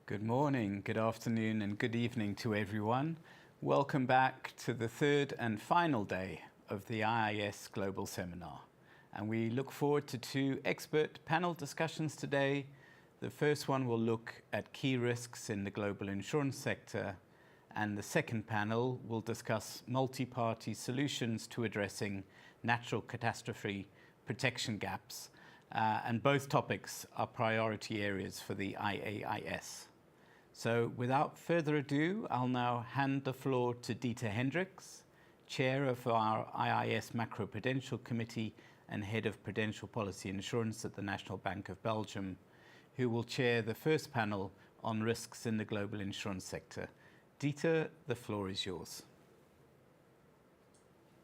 Good morning, good afternoon, and good evening to everyone. Welcome back to the third and final day of the IAIS Global Seminar. And we look forward to two expert panel discussions today. The first one will look at key risks in the global insurance sector, and the second panel will discuss multi-party solutions to addressing natural catastrophe protection gaps. And both topics are priority areas for the IAIS. So without further ado, I'll now hand the floor to Dieter Hendricks, Chair of our IAIS Macroprudential Committee and Head of Prudential Policy Insurance at the National Bank of Belgium, who will chair the first panel on risks in the global insurance sector. Dieter, the floor is yours.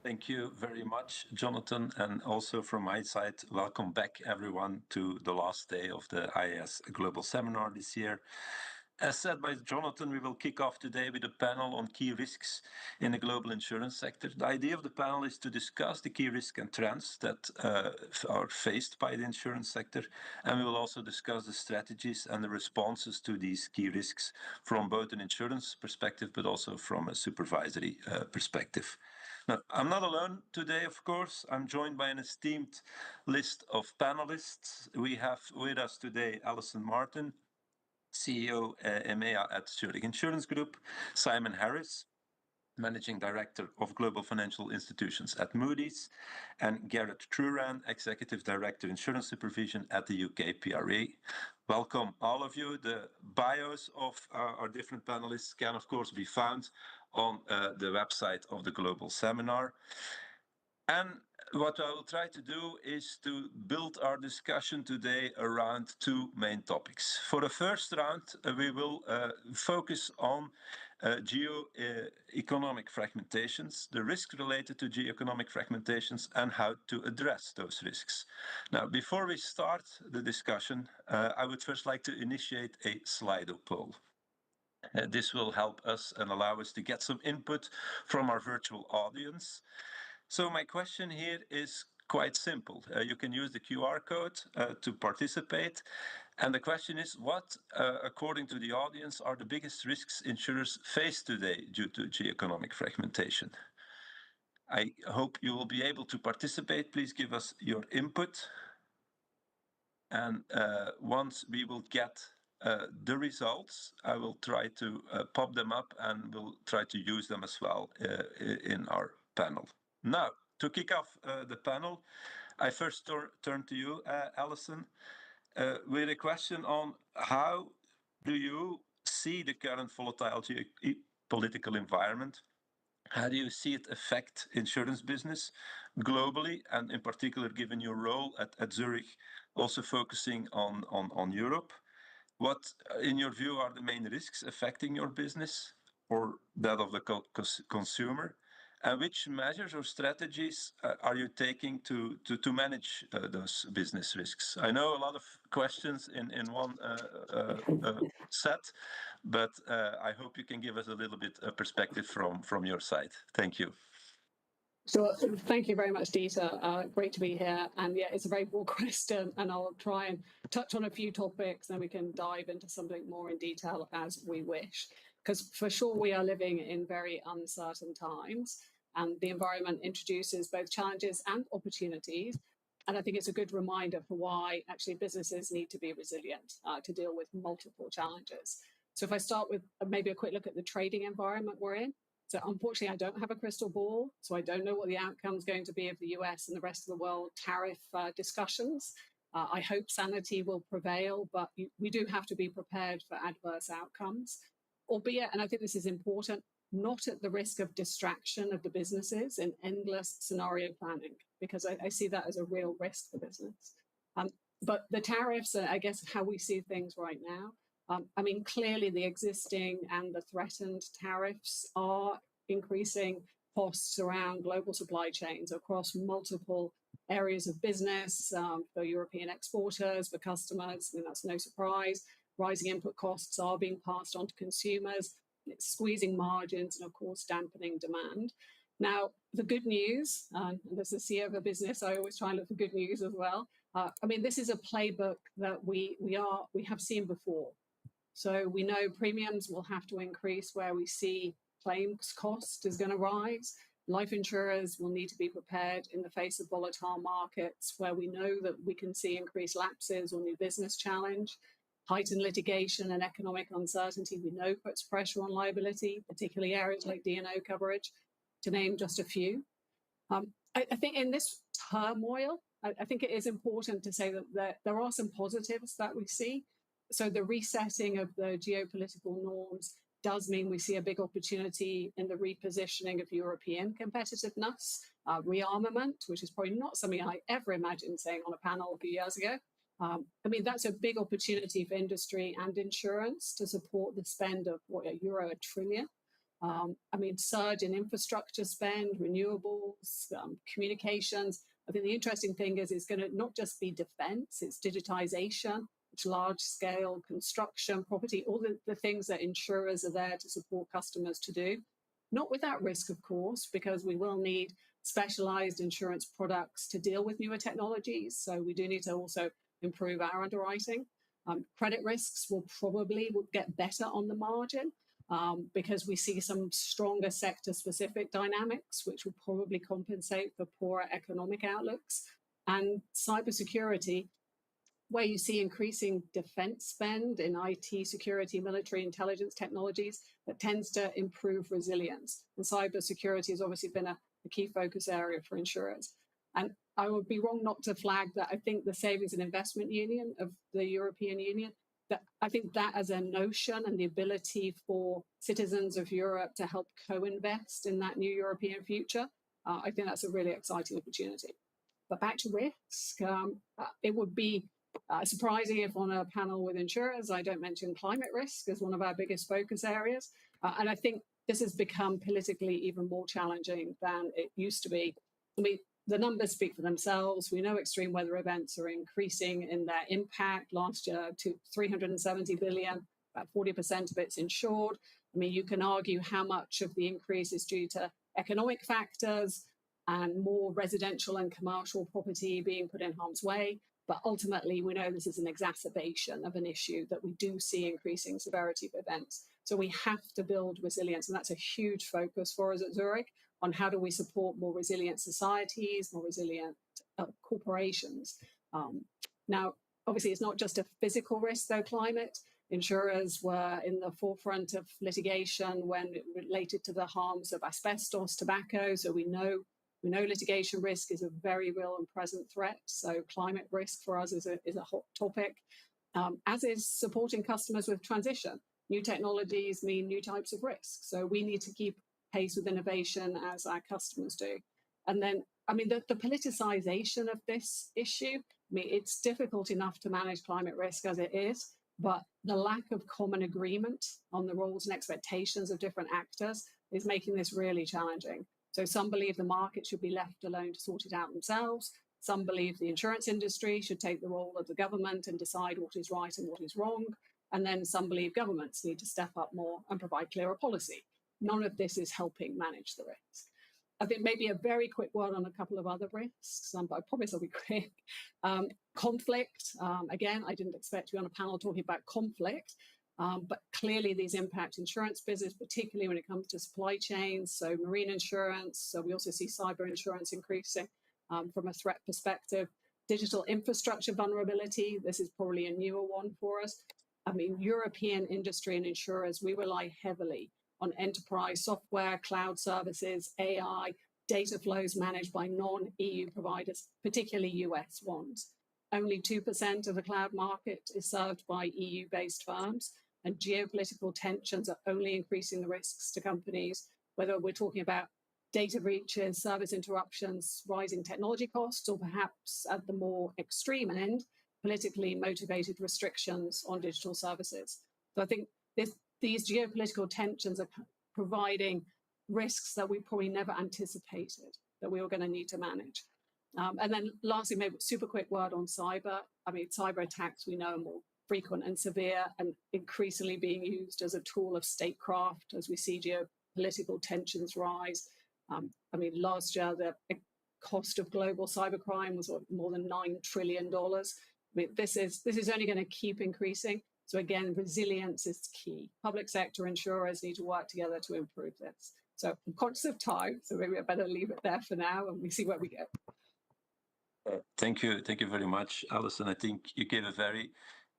Thank you very much, Jonathan, and also from my side, welcome back everyone to the last day of the IAIS Global Seminar this year. As said by Jonathan, we will kick off today with a panel on key risks in the global insurance sector. The idea of the panel is to discuss the key risks and trends that are faced by the insurance sector, and we will also discuss the strategies and the responses to these key risks from both an insurance perspective, but also from a supervisory perspective. Now, I'm not alone today, of course. I'm joined by an esteemed list of panelists. We have with us today Alison Martin, CEO EMEA at Zurich Insurance Group, Simon Harris, Managing Director of Global Financial Institutions at Moody's, and Gareth Truran, Executive Director Insurance Supervision at the UK PRA. Welcome all of you. The bios of our different panelists can of course be found on the website of the Global Seminar. And what I will try to do is to build our discussion today around two main topics. For the first round, we will focus on geo-economic fragmentations, the risks related to geo-economic fragmentations, and how to address those risks. Now, before we start the discussion, I would first like to initiate a Slido poll. This will help us and allow us to get some input from our virtual audience. So my question here is quite simple. You can use the QR code to participate. And the question is, what, according to the audience, are the biggest risks insurers face today due to geo-economic fragmentation? I hope you will be able to participate. Please give us your input. And once we will get the results, I will try to pop them up and we'll try to use them as well in our panel. Now, to kick off the panel, I first turn to you, Alison, with a question on how do you see the current volatile political environment? How do you see it affect insurance business globally, and in particular, given your role at Zurich, also focusing on Europe? What, in your view, are the main risks affecting your business or that of the consumer? And which measures or strategies are you taking to manage those business risks? I know a lot of questions in one set, but I hope you can give us a little bit of perspective from your side. Thank you. Sure. Thank you very much, Dieter. Great to be here. And yeah, it's a very broad question, and I'll try and touch on a few topics, and we can dive into something more in detail as we wish. Because for sure, we are living in very uncertain times, and the environment introduces both challenges and opportunities. And I think it's a good reminder for why actually businesses need to be resilient to deal with multiple challenges. So if I start with maybe a quick look at the trading environment we're in. So unfortunately, I don't have a crystal ball, so I don't know what the outcome is going to be of the US and the rest of the world tariff discussions. I hope sanity will prevail, but we do have to be prepared for adverse outcomes, albeit, and I think this is important, not at the risk of distraction of the businesses in endless scenario planning, because I see that as a real risk for business. But the tariffs, I guess, how we see things right now. I mean, clearly the existing and the threatened tariffs are increasing costs around global supply chains across multiple areas of business for European exporters, for customers. I mean, that's no surprise. Rising input costs are being passed on to consumers. It's squeezing margins and, of course, dampening demand. Now, the good news, and as the CEO of a business, I always try and look for good news as well. I mean, this is a playbook that we have seen before. So we know premiums will have to increase where we see claims cost is going to rise. Life insurers will need to be prepared in the face of volatile markets where we know that we can see increased lapses or new business challenge. Heightened litigation and economic uncertainty we know puts pressure on liability, particularly areas like D&O coverage, to name just a few. I think in this turmoil, I think it is important to say that there are some positives that we see. So the resetting of the geopolitical norms does mean we see a big opportunity in the repositioning of European competitiveness, rearmament, which is probably not something I ever imagined saying on a panel a few years ago. I mean, that's a big opportunity for industry and insurance to support the spend of euro 1 trillion. I mean, surge in infrastructure spend, renewables, communications. I think the interesting thing is it's going to not just be defense, it's digitization, it's large scale construction, property, all the things that insurers are there to support customers to do. Not without risk, of course, because we will need specialized insurance products to deal with newer technologies. So we do need to also improve our underwriting. Credit risks will get better on the margin. Because we see some stronger sector-specific dynamics, which will probably compensate for poorer economic outlooks. And cybersecurity, where you see increasing defense spend in IT security, military intelligence technologies, that tends to improve resilience. And cybersecurity has obviously been a key focus area for insurers. And I would be wrong not to flag that I think the Savings and Investment Union of the European Union, that I think that as a notion and the ability for citizens of Europe to help co-invest in that new European future, I think that's a really exciting opportunity. But back to risk, it would be surprising if on a panel with insurers, I don't mention climate risk as one of our biggest focus areas. And I think this has become politically even more challenging than it used to be. I mean, the numbers speak for themselves. We know extreme weather events are increasing in their impact. Last year to 370 billion, about 40% of it's insured. I mean, you can argue how much of the increase is due to economic factors and more residential and commercial property being put in harm's way. But ultimately, we know this is an exacerbation of an issue that we do see increasing severity of events. So we have to build resilience. And that's a huge focus for us at Zurich on how do we support more resilient societies, more resilient corporations. Now, obviously, it's not just a physical risk, though, climate. Insurers were in the forefront of litigation when it related to the harms of asbestos, tobacco. So we know litigation risk is a very real and present threat. So climate risk for us is a hot topic, as is supporting customers with transition. New technologies mean new types of risks. So we need to keep pace with innovation as our customers do. And then, I mean, the politicization of this issue, I mean, it's difficult enough to manage climate risk as it is, but the lack of common agreement on the roles and expectations of different actors is making this really challenging. So some believe the market should be left alone to sort it out themselves. Some believe the insurance industry should take the role of the government and decide what is right and what is wrong. And then some believe governments need to step up more and provide clearer policy. None of this is helping manage the risk. I think maybe a very quick word on a couple of other risks, but I promise I'll be quick. Conflict, again, I didn't expect to be on a panel talking about conflict, but clearly these impact insurance business, particularly when it comes to supply chains, so marine insurance. So we also see cyber insurance increasing from a threat perspective. Digital infrastructure vulnerability, this is probably a newer one for us. I mean, European industry and insurers, we rely heavily on enterprise software, cloud services, AI, data flows managed by non-EU providers, particularly US ones. Only 2% of the cloud market is served by EU-based firms, and geopolitical tensions are only increasing the risks to companies, whether we're talking about data breaches, service interruptions, rising technology costs, or perhaps at the more extreme end, politically motivated restrictions on digital services. So I think these geopolitical tensions are providing risks that we probably never anticipated that we were going to need to manage. And then lastly, maybe a super quick word on cyber. I mean, cyber attacks we know are more frequent and severe and increasingly being used as a tool of statecraft as we see geopolitical tensions rise. I mean, last year, the cost of global cybercrime was more than $9 trillion. I mean, this is only going to keep increasing. So again, resilience is key. Public sector insurers need to work together to improve this. So I'm conscious of time, so maybe I better leave it there for now and we see where we go. Thank you very much, Alison. I think you gave a very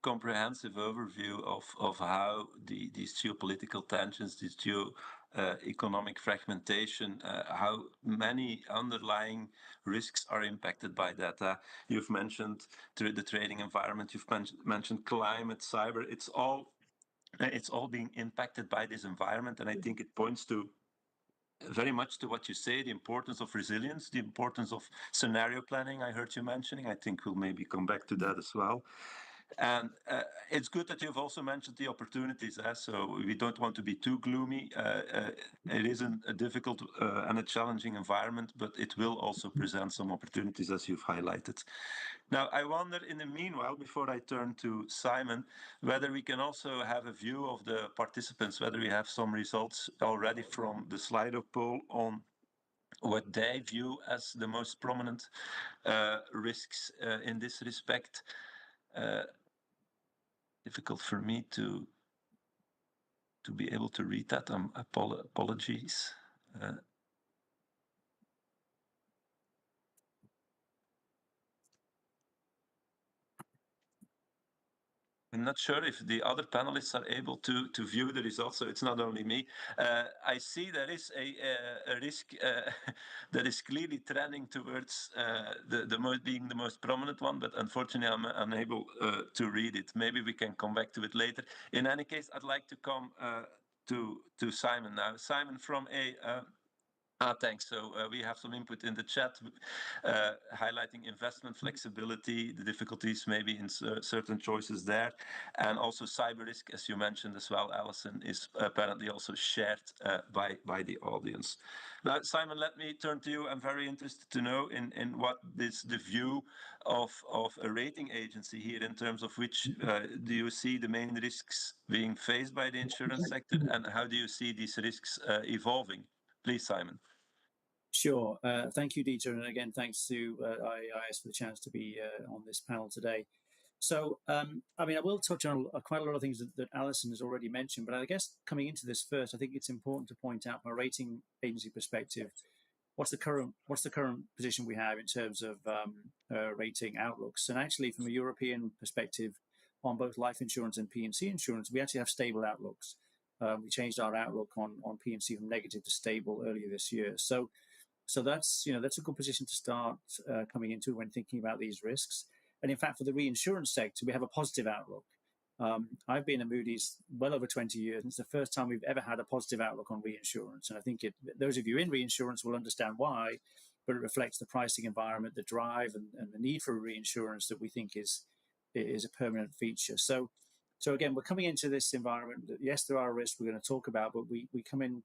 comprehensive overview of how these geopolitical tensions, this economic fragmentation, how many underlying risks are impacted by that. You've mentioned the trading environment, you've mentioned climate, cyber. It's all being impacted by this environment, and I think it points to very much to what you say, the importance of resilience, the importance of scenario planning I heard you mentioning. I think we'll maybe come back to that as well. And it's good that you've also mentioned the opportunities. So we don't want to be too gloomy. It is a difficult and a challenging environment, but it will also present some opportunities, as you've highlighted. Now, I wonder, in the meanwhile, before I turn to Simon, whether we can also have a view of the participants, whether we have some results already from the Slido poll on what they view as the most prominent risks in this respect. Difficult for me to be able to read that. Apologies. I'm not sure if the other panelists are able to view the results, so it's not only me. I see there is a risk that is clearly trending towards being the most prominent one, but unfortunately I'm unable to read it. Maybe we can come back to it later. In any case, I'd like to come to Simon now. Simon from thanks. So we have some input in the chat highlighting investment flexibility, the difficulties maybe in certain choices there, and also cyber risk, as you mentioned as well, Alison, is apparently also shared by the audience. Now, Simon, let me turn to you. I'm very interested to know in what is the view of a rating agency here in terms of which do you see the main risks being faced by the insurance sector, and how do you see these risks evolving? Please, Simon. Sure. Thank you, Dieter. And again, thanks to IAIS for the chance to be on this panel today. So, I mean, I will touch on quite a lot of things that Alison has already mentioned, but I guess coming into this first, I think it's important to point out from a rating agency perspective, what's the current position we have in terms of rating outlooks. And actually, from a European perspective, on both life insurance and P&C insurance, we actually have stable outlooks. We changed our outlook on P&C from negative to stable earlier this year. So that's a good position to start coming into when thinking about these risks. And in fact, for the reinsurance sector, we have a positive outlook. I've been at Moody's well over 20 years, and it's the first time we've ever had a positive outlook on reinsurance. And I think those of you in reinsurance will understand why, but it reflects the pricing environment, the drive, and the need for reinsurance that we think is a permanent feature. So again, we're coming into this environment that, yes, there are risks we're going to talk about, but we come in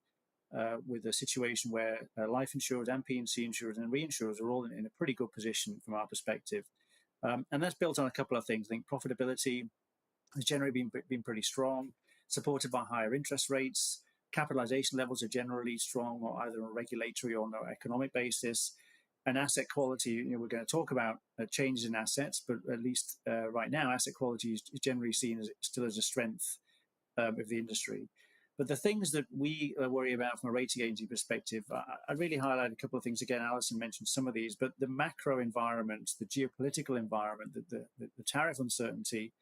with a situation where life insurers and P&C insurers and reinsurers are all in a pretty good position from our perspective. And that's built on a couple of things. I think profitability has generally been pretty strong, supported by higher interest rates. Capitalization levels are generally strong, or either on a regulatory or on an economic basis. And asset quality, we're going to talk about changes in assets, but at least right now, asset quality is generally seen still as a strength of the industry. But the things that we worry about from a rating agency perspective, I really highlight a couple of things. Again, Alison mentioned some of these, but the macro environment, the geopolitical environment, the tariff uncertainty,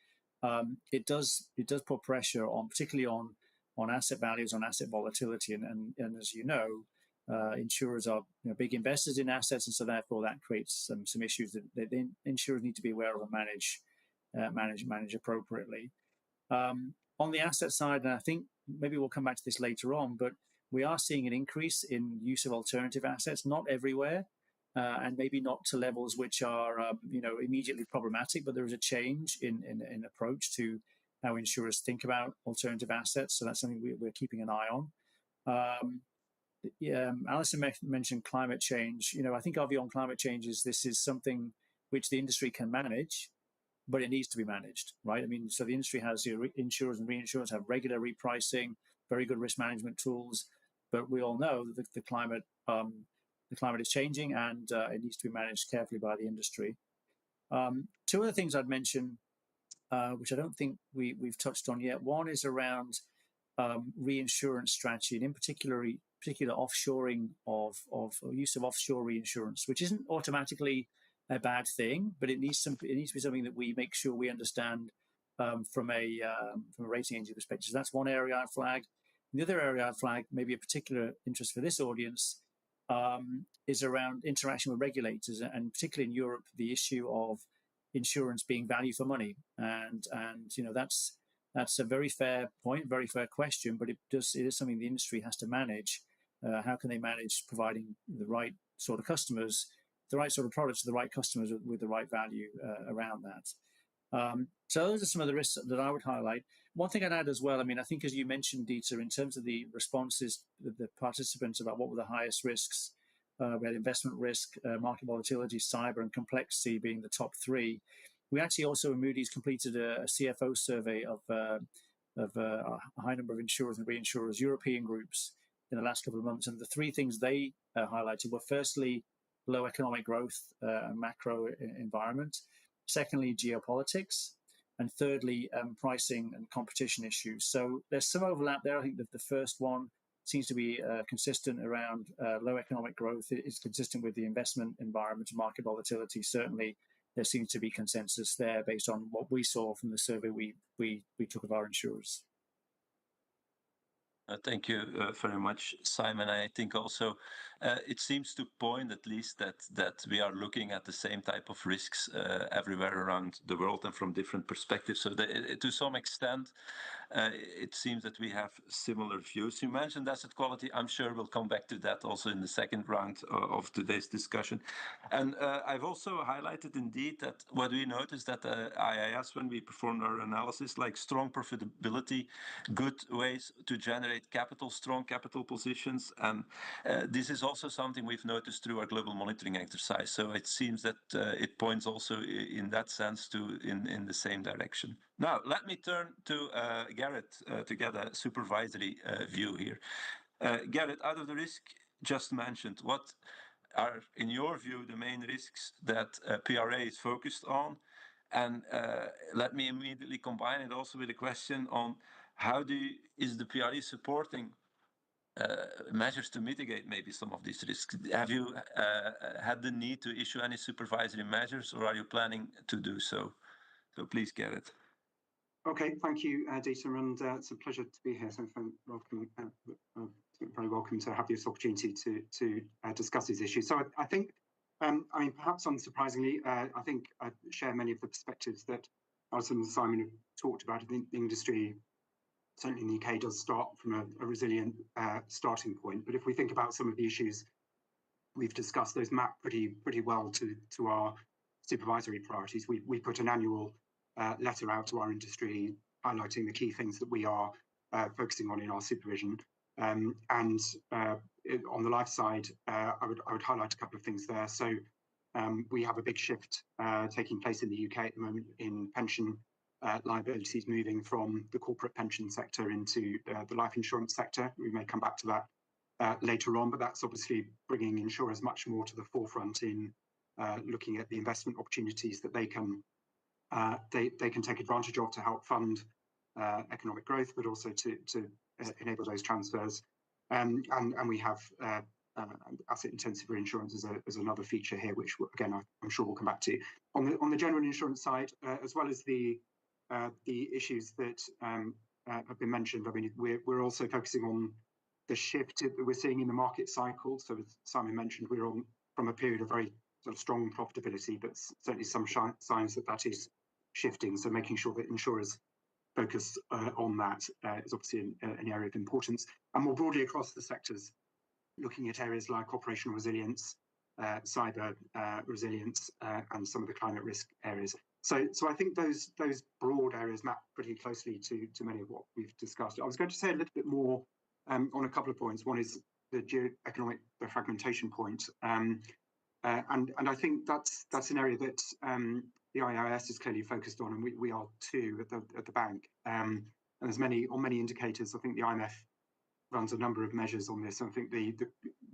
it does put pressure on, particularly on asset values, on asset volatility, and as you know, insurers are big investors in assets, and so therefore that creates some issues that the insurers need to be aware of and manage appropriately. On the asset side, and I think maybe we'll come back to this later on, but we are seeing an increase in use of alternative assets, not everywhere, and maybe not to levels which are immediately problematic, but there is a change in approach to how insurers think about alternative assets. So that's something we're keeping an eye on. Alison mentioned climate change. I think our view on climate change is this is something which the industry can manage, but it needs to be managed, right? I mean, so the industry has insurers and reinsurers have regular repricing, very good risk management tools, but we all know that the climate is changing, and it needs to be managed carefully by the industry. Two other things I'd mention which I don't think we've touched on yet. One is around reinsurance strategy, and in particular offshoring of use of offshore reinsurance, which isn't automatically a bad thing, but it needs to be something that we make sure we understand from a rating agency perspective. So that's one area I'd flag. The other area I'd flag, maybe a particular interest for this audience, is around interaction with regulators, and particularly in Europe, the issue of insurance being value for money, and that's a very fair point, very fair question, but it is something the industry has to manage. How can they manage providing the right sort of customers, the right sort of products to the right customers with the right value around that? So those are some of the risks that I would highlight. One thing I'd add as well, I mean, I think as you mentioned, Dieter, in terms of the responses, the participants about what were the highest risks, we had investment risk, market volatility, cyber, and complexity being the top three. We actually also in Moody's completed a CFO survey of a high number of insurers and reinsurers, European groups, in the last couple of months. And the three things they highlighted were firstly, low economic growth and macro environment. Secondly, geopolitics. And thirdly, pricing and competition issues. So there's some overlap there. I think that the first one seems to be consistent around low economic growth. It's consistent with the investment environment and market volatility. Certainly, there seems to be consensus there based on what we saw from the survey we took of our insurers. Thank you very much, Simon. I think also it seems to point at least that we are looking at the same type of risks everywhere around the world and from different perspectives. So to some extent, it seems that we have similar views. You mentioned asset quality. I'm sure we'll come back to that also in the second round of today's discussion. And I've also highlighted indeed that what we noticed that IAIS, when we performed our analysis, like strong profitability, good ways to generate capital, strong capital positions. And this is also something we've noticed through our global monitoring exercise. So it seems that it points also in that sense in the same direction. Now, let me turn to Garrett to get a supervisory view here. Garrett, out of the risk just mentioned, what are, in your view, the main risks that PRA is focused on? And let me immediately combine it also with a question on how is the PRA supporting measures to mitigate maybe some of these risks? Have you had the need to issue any supervisory measures, or are you planning to do so? So please, Garrett. Okay, thank you, Dieter, and it's a pleasure to be here. So very welcome to have this opportunity to discuss these issues. So I think, I mean, perhaps unsurprisingly, I think I share many of the perspectives that Alison and Simon have talked about. I think the industry, certainly in the UK, does start from a resilient starting point. But if we think about some of the issues we've discussed, those map pretty well to our supervisory priorities. We put an annual letter out to our industry highlighting the key things that we are focusing on in our supervision. And on the life side, I would highlight a couple of things there. So we have a big shift taking place in the UK at the moment in pension liabilities, moving from the corporate pension sector into the life insurance sector. We may come back to that later on, but that's obviously bringing insurers much more to the forefront in looking at the investment opportunities that they can take advantage of to help fund economic growth, but also to enable those transfers. And we have asset intensive reinsurance as another feature here, which again I'm sure we'll come back to. On the general insurance side, as well as the issues that have been mentioned, I mean we're also focusing on the shift that we're seeing in the market cycle. So as Simon mentioned, we're on from a period of very sort of strong profitability, but certainly some signs that is shifting. So making sure that insurers focus on that is obviously an area of importance. And more broadly across the sectors, looking at areas like operational resilience, cyber resilience, and some of the climate risk areas. So I think those broad areas map pretty closely to many of what we've discussed. I was going to say a little bit more on a couple of points. One is the geoeconomic fragmentation point. And I think that's an area that the IAIS is clearly focused on, and we are too at the bank. And there's many indicators. I think the IMF runs a number of measures on this. I think the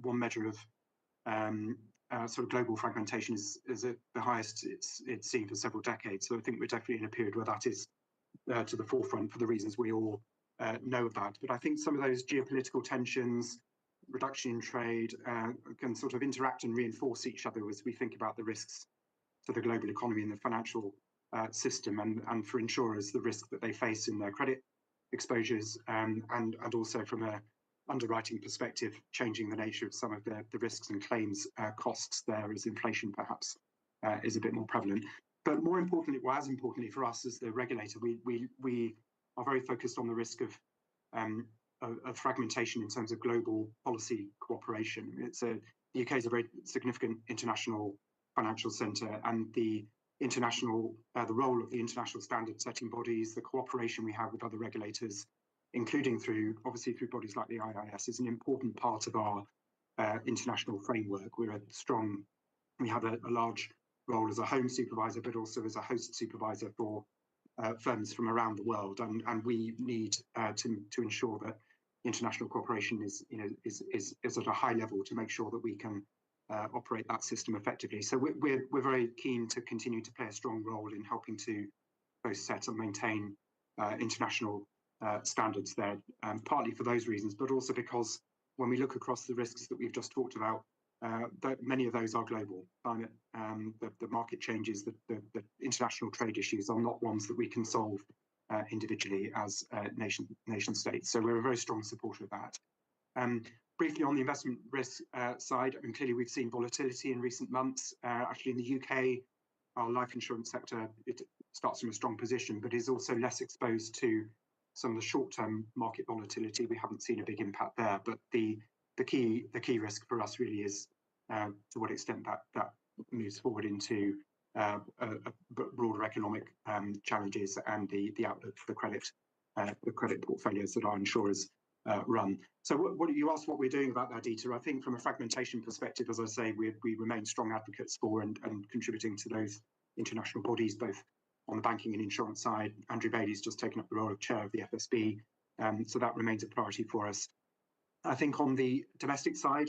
one measure of sort of global fragmentation is at the highest it's seen for several decades. So I think we're definitely in a period where that is to the forefront for the reasons we all know about. But I think some of those geopolitical tensions, reduction in trade, can sort of interact and reinforce each other as we think about the risks to the global economy and the financial system, and for insurers, the risk that they face in their credit exposures, and also from a underwriting perspective, changing the nature of some of the risks and claims costs there as inflation perhaps is a bit more prevalent. But more importantly, well, as importantly for us as the regulator, we are very focused on the risk of fragmentation in terms of global policy cooperation. The UK is a very significant international financial centre, and the role of the international standard setting bodies, the cooperation we have with other regulators, including through bodies like the IAIS, is an important part of our international framework. We have a large role as a home supervisor, but also as a host supervisor for firms from around the world, and we need to ensure that international cooperation is at a high level to make sure that we can operate that system effectively. So we're very keen to continue to play a strong role in helping to both set and maintain international standards there, partly for those reasons, but also because when we look across the risks that we've just talked about, many of those are global. Climate, the market changes, the international trade issues are not ones that we can solve individually as nation states. So we're a very strong supporter of that. Briefly on the investment risk side, I mean, clearly we've seen volatility in recent months. Actually, in the UK, our life insurance sector, it starts from a strong position, but is also less exposed to some of the short-term market volatility. We haven't seen a big impact there, but the key risk for us really is to what extent that moves forward into broader economic challenges and the outlook for the credit portfolios that our insurers run. So what you asked what we're doing about that, Dieter. I think from a fragmentation perspective, as I say, we remain strong advocates for and contributing to those international bodies, both on the banking and insurance side. Andrew Bailey's just taken up the role of chair of the FSB, so that remains a priority for us. I think on the domestic side,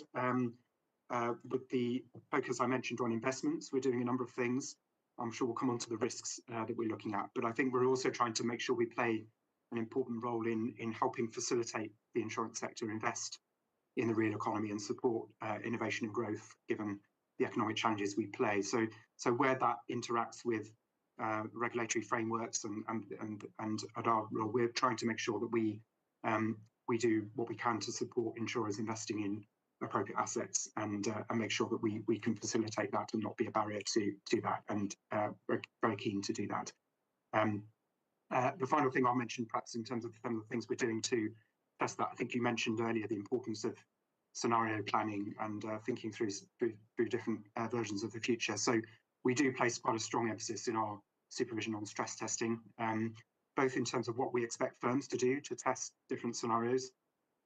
with the focus I mentioned on investments, we're doing a number of things. I'm sure we'll come on to the risks that we're looking at, but I think we're also trying to make sure we play an important role in helping facilitate the insurance sector invest in the real economy and support innovation and growth, given the economic challenges we play. So where that interacts with regulatory frameworks and at our role, we're trying to make sure that we do what we can to support insurers investing in appropriate assets and make sure that we can facilitate that and not be a barrier to that. And we're very keen to do that. The final thing I'll mention, perhaps in terms of some of the things we're doing to test that, I think you mentioned earlier the importance of scenario planning and thinking through different versions of the future. So we do place quite a strong emphasis in our supervision on stress testing, both in terms of what we expect firms to do to test different scenarios,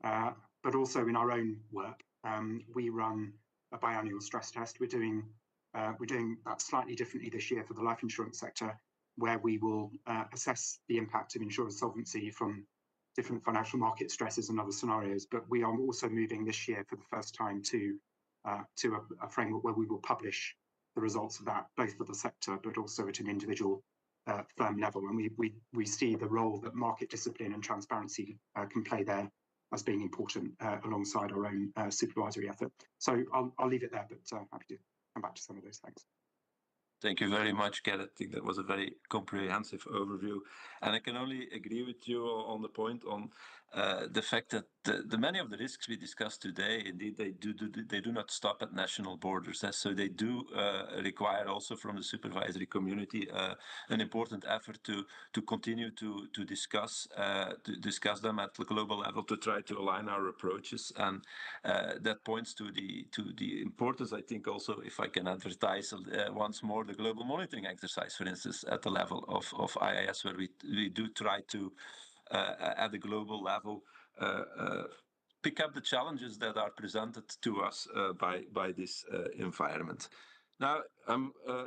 but also in our own work. We run a biannual stress test. We're doing that slightly differently this year for the life insurance sector, where we will assess the impact of insurance solvency from different financial market stresses and other scenarios. But we are also moving this year for the first time to a framework where we will publish the results of that, both for the sector, but also at an individual firm level. And we see the role that market discipline and transparency can play there as being important alongside our own supervisory effort. So I'll leave it there, but happy to come back to some of those things. Thank you very much, Kat. I think that was a very comprehensive overview. And I can only agree with you on the point on the fact that the many of the risks we discussed today, indeed, they do not stop at national borders. So they do require also from the supervisory community an important effort to continue to discuss them at the global level to try to align our approaches. And that points to the importance, I think, also, if I can advertise once more, the global monitoring exercise, for instance, at the level of IAIS, where we do try to at the global level pick up the challenges that are presented to us by this environment. Now,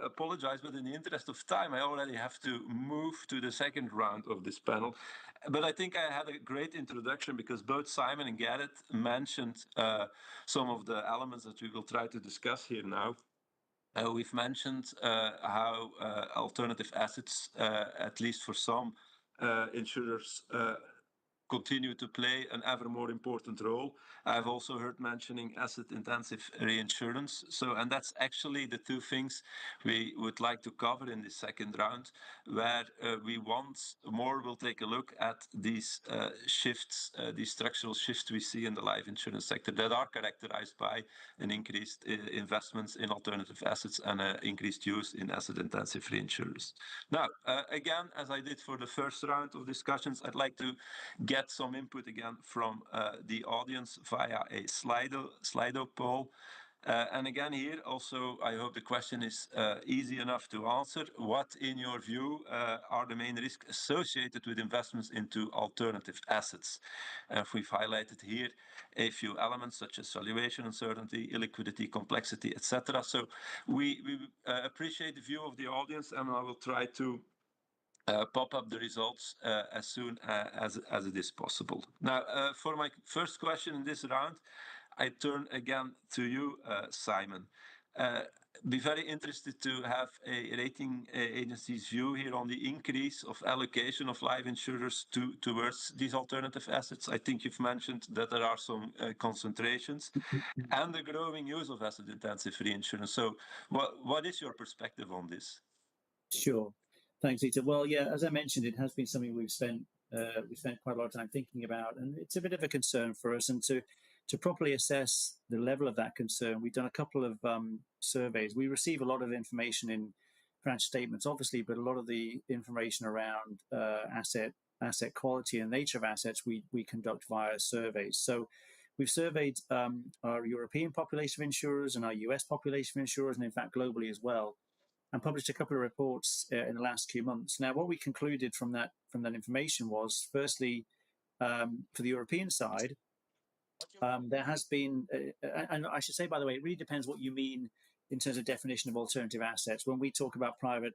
apologize, but in the interest of time, I already have to move to the second round of this panel. but I think I had a great introduction because both Simon and Garrett mentioned some of the elements that we will try to discuss here now. We've mentioned how alternative assets, at least for some insurers, continue to play an ever more important role. I've also heard mentioning asset-intensive reinsurance. And that's actually the two things we would like to cover in this second round, where we once more will take a look at these shifts, these structural shifts we see in the life insurance sector that are characterized by an increased investments in alternative assets and increased use in asset-intensive reinsurers. Now, again, as I did for the first round of discussions, I'd like to get some input again from the audience via a Slido poll. And again here, also, I hope the question is easy enough to answer. What, in your view, are the main risks associated with investments into alternative assets? We've highlighted here a few elements such as valuation uncertainty, illiquidity, complexity, etc. So we appreciate the view of the audience, and I will try to pop up the results as soon as it is possible. Now, for my first question in this round, I turn again to you, Simon. Be very interested to have a rating agency's view here on the increase of allocation of life insurers towards these alternative assets. I think you've mentioned that there are some concentrations and the growing use of asset-intensive reinsurance. So what is your perspective on this? Sure. Thanks, Dieter. Well, yeah, as I mentioned, it has been something we've spent quite a lot of time thinking about, and it's a bit of a concern for us. And to properly assess the level of that concern, we've done a couple of surveys. We receive a lot of information in financial statements, obviously, but a lot of the information around asset quality and nature of assets we conduct via surveys. So we've surveyed our European population of insurers and our US population of insurers, and in fact globally as well, and published a couple of reports in the last few months. Now, what we concluded from that information was, firstly, for the European side, there has been, and I should say, by the way, it really depends what you mean in terms of definition of alternative assets. When we talk about private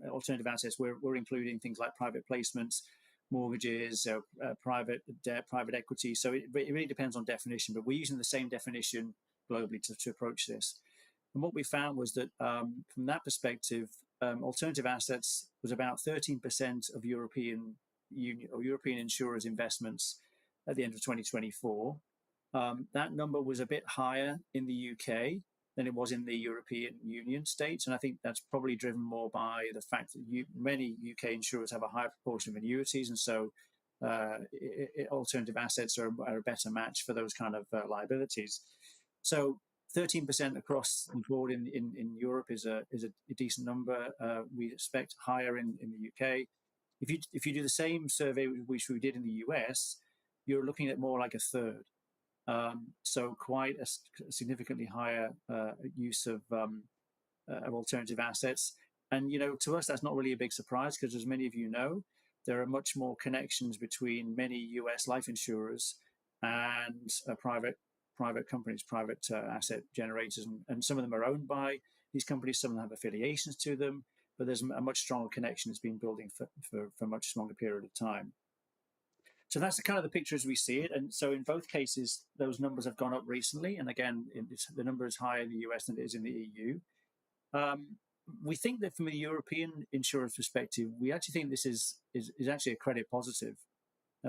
alternative assets, we're including things like private placements, mortgages, private debt, private equity. So it really depends on definition, but we're using the same definition globally to approach this. And what we found was that from that perspective, alternative assets was about 13% of European insurers' investments at the end of 2024. That number was a bit higher in the UK than it was in the European Union states. And I think that's probably driven more by the fact that many UK insurers have a higher proportion of annuities. And so alternative assets are a better match for those kind of liabilities. So 13% across the board in Europe is a decent number. We expect higher in the UK. If you do the same survey which we did in the US, you're looking at more like a third. So quite a significantly higher use of alternative assets. And, to us, that's not really a big surprise because, as many of you know, there are much more connections between many US life insurers and private companies, private asset generators. And some of them are owned by these companies. Some of them have affiliations to them. But there's a much stronger connection that's been building for a much longer period of time. So that's the kind of the picture as we see it. And so in both cases, those numbers have gone up recently. And again, the number is higher in the US than it is in the EU. We think that from a European insurance perspective, we actually think this is actually a credit positive,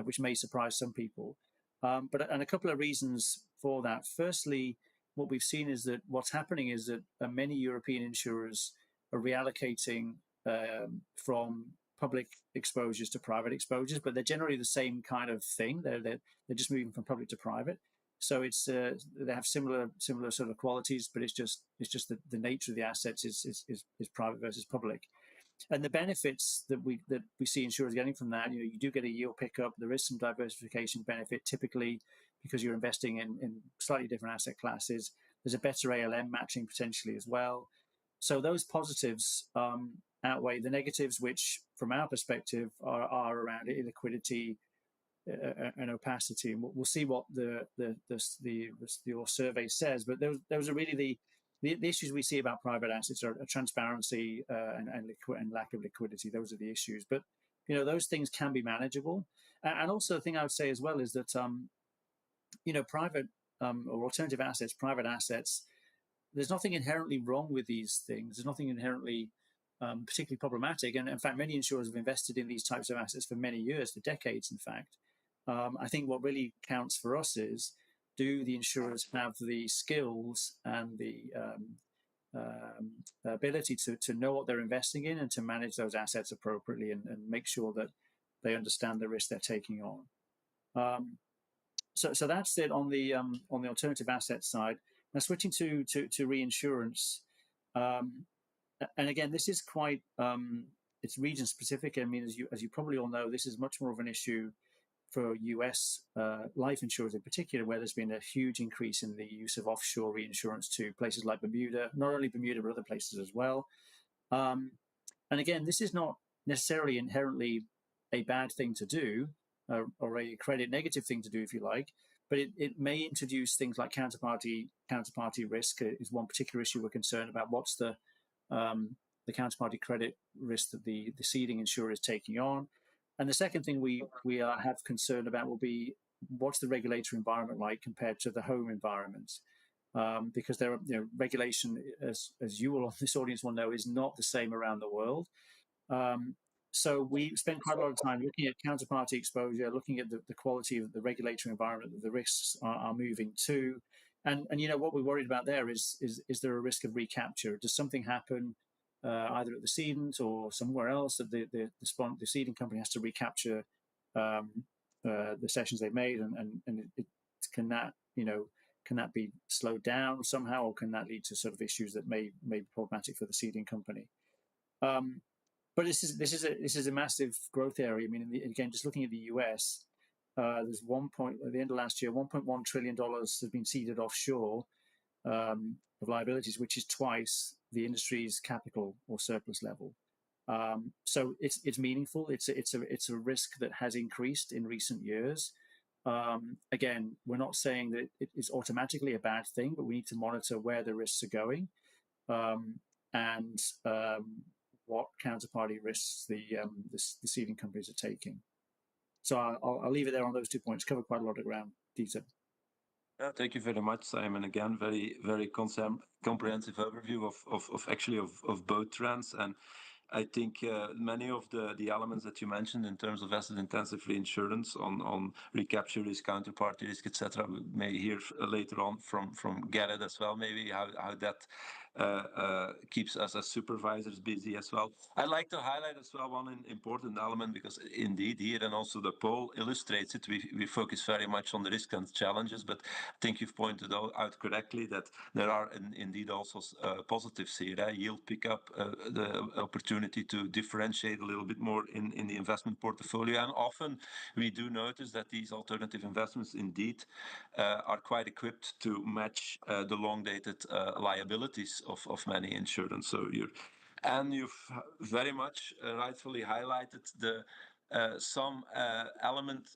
which may surprise some people. And a couple of reasons for that. Firstly, what we've seen is that what's happening is that many European insurers are reallocating from public exposures to private exposures, but they're generally the same kind of thing. They're just moving from public to private. So it's they have similar sort of qualities, but it's just the nature of the assets is private versus public. And the benefits that we see insurers getting from that, you do get a yield pickup. There is some diversification benefit typically because you're investing in slightly different asset classes. There's a better ALM matching potentially as well. So those positives outweigh the negatives, which from our perspective are around illiquidity and opacity. And we'll see what your survey says, but those are really the issues we see about private assets are transparency and lack of liquidity. Those are the issues. But those things can be manageable. And also the thing I would say as well is that, private or alternative assets, private assets, there's nothing inherently wrong with these things. There's nothing inherently particularly problematic. And in fact, many insurers have invested in these types of assets for many years, for decades, in fact. I think what really counts for us is, do the insurers have the skills and the ability to know what they're investing in and to manage those assets appropriately and make sure that they understand the risk they're taking on. So that's it on the alternative asset side. Now switching to reinsurance, and again, this is quite it's region specific. I mean, as you probably all know, this is much more of an issue for US life insurers in particular, where there's been a huge increase in the use of offshore reinsurance to places like Bermuda, not only Bermuda, but other places as well. And again, this is not necessarily inherently a bad thing to do, or a credit negative thing to do, if you like, but it may introduce things like counterparty risk is one particular issue we're concerned about. What's the counterparty credit risk that the ceding insurer is taking on? And the second thing we have concern about will be, what's the regulatory environment like compared to the home environment? Because there are, regulation, as you all on this audience will know, is not the same around the world. So we spend quite a lot of time looking at counterparty exposure, looking at the quality of the regulatory environment that the risks are moving to. And what we're worried about there is there a risk of recapture? Does something happen either at the cedant or somewhere else that the ceding company has to recapture the sessions they made, and can that be slowed down somehow, or can that lead to sort of issues that may be problematic for the ceding company? But this is a massive growth area. I mean, again, just looking at the US, there's at the end of last year, $1.1 trillion has been ceded offshore of liabilities, which is twice the industry's capital or surplus level. So it's meaningful. It's a risk that has increased in recent years. Again, we're not saying that it is automatically a bad thing, but we need to monitor where the risks are going, and what counterparty risks the ceding companies are taking. So I'll leave it there on those 2 points. Cover quite a lot of ground, Dieter. Thank you very much, Simon. Again, very, very comprehensive overview of both trends. And I think many of the elements that you mentioned in terms of asset-intensive reinsurance on recapture risk, counterparty risk, etc., we may hear later on from Garrett as well, maybe how that keeps us as supervisors busy as well. I'd like to highlight as well one important element, because indeed here, and also the poll illustrates it, we focus very much on the risks and challenges, but I think you've pointed out correctly that there are indeed also positives here. Yield pickup, the opportunity to differentiate a little bit more in the investment portfolio. And often we do notice that these alternative investments indeed are quite equipped to match the long-dated liabilities of many insurance. So you've very much rightfully highlighted some element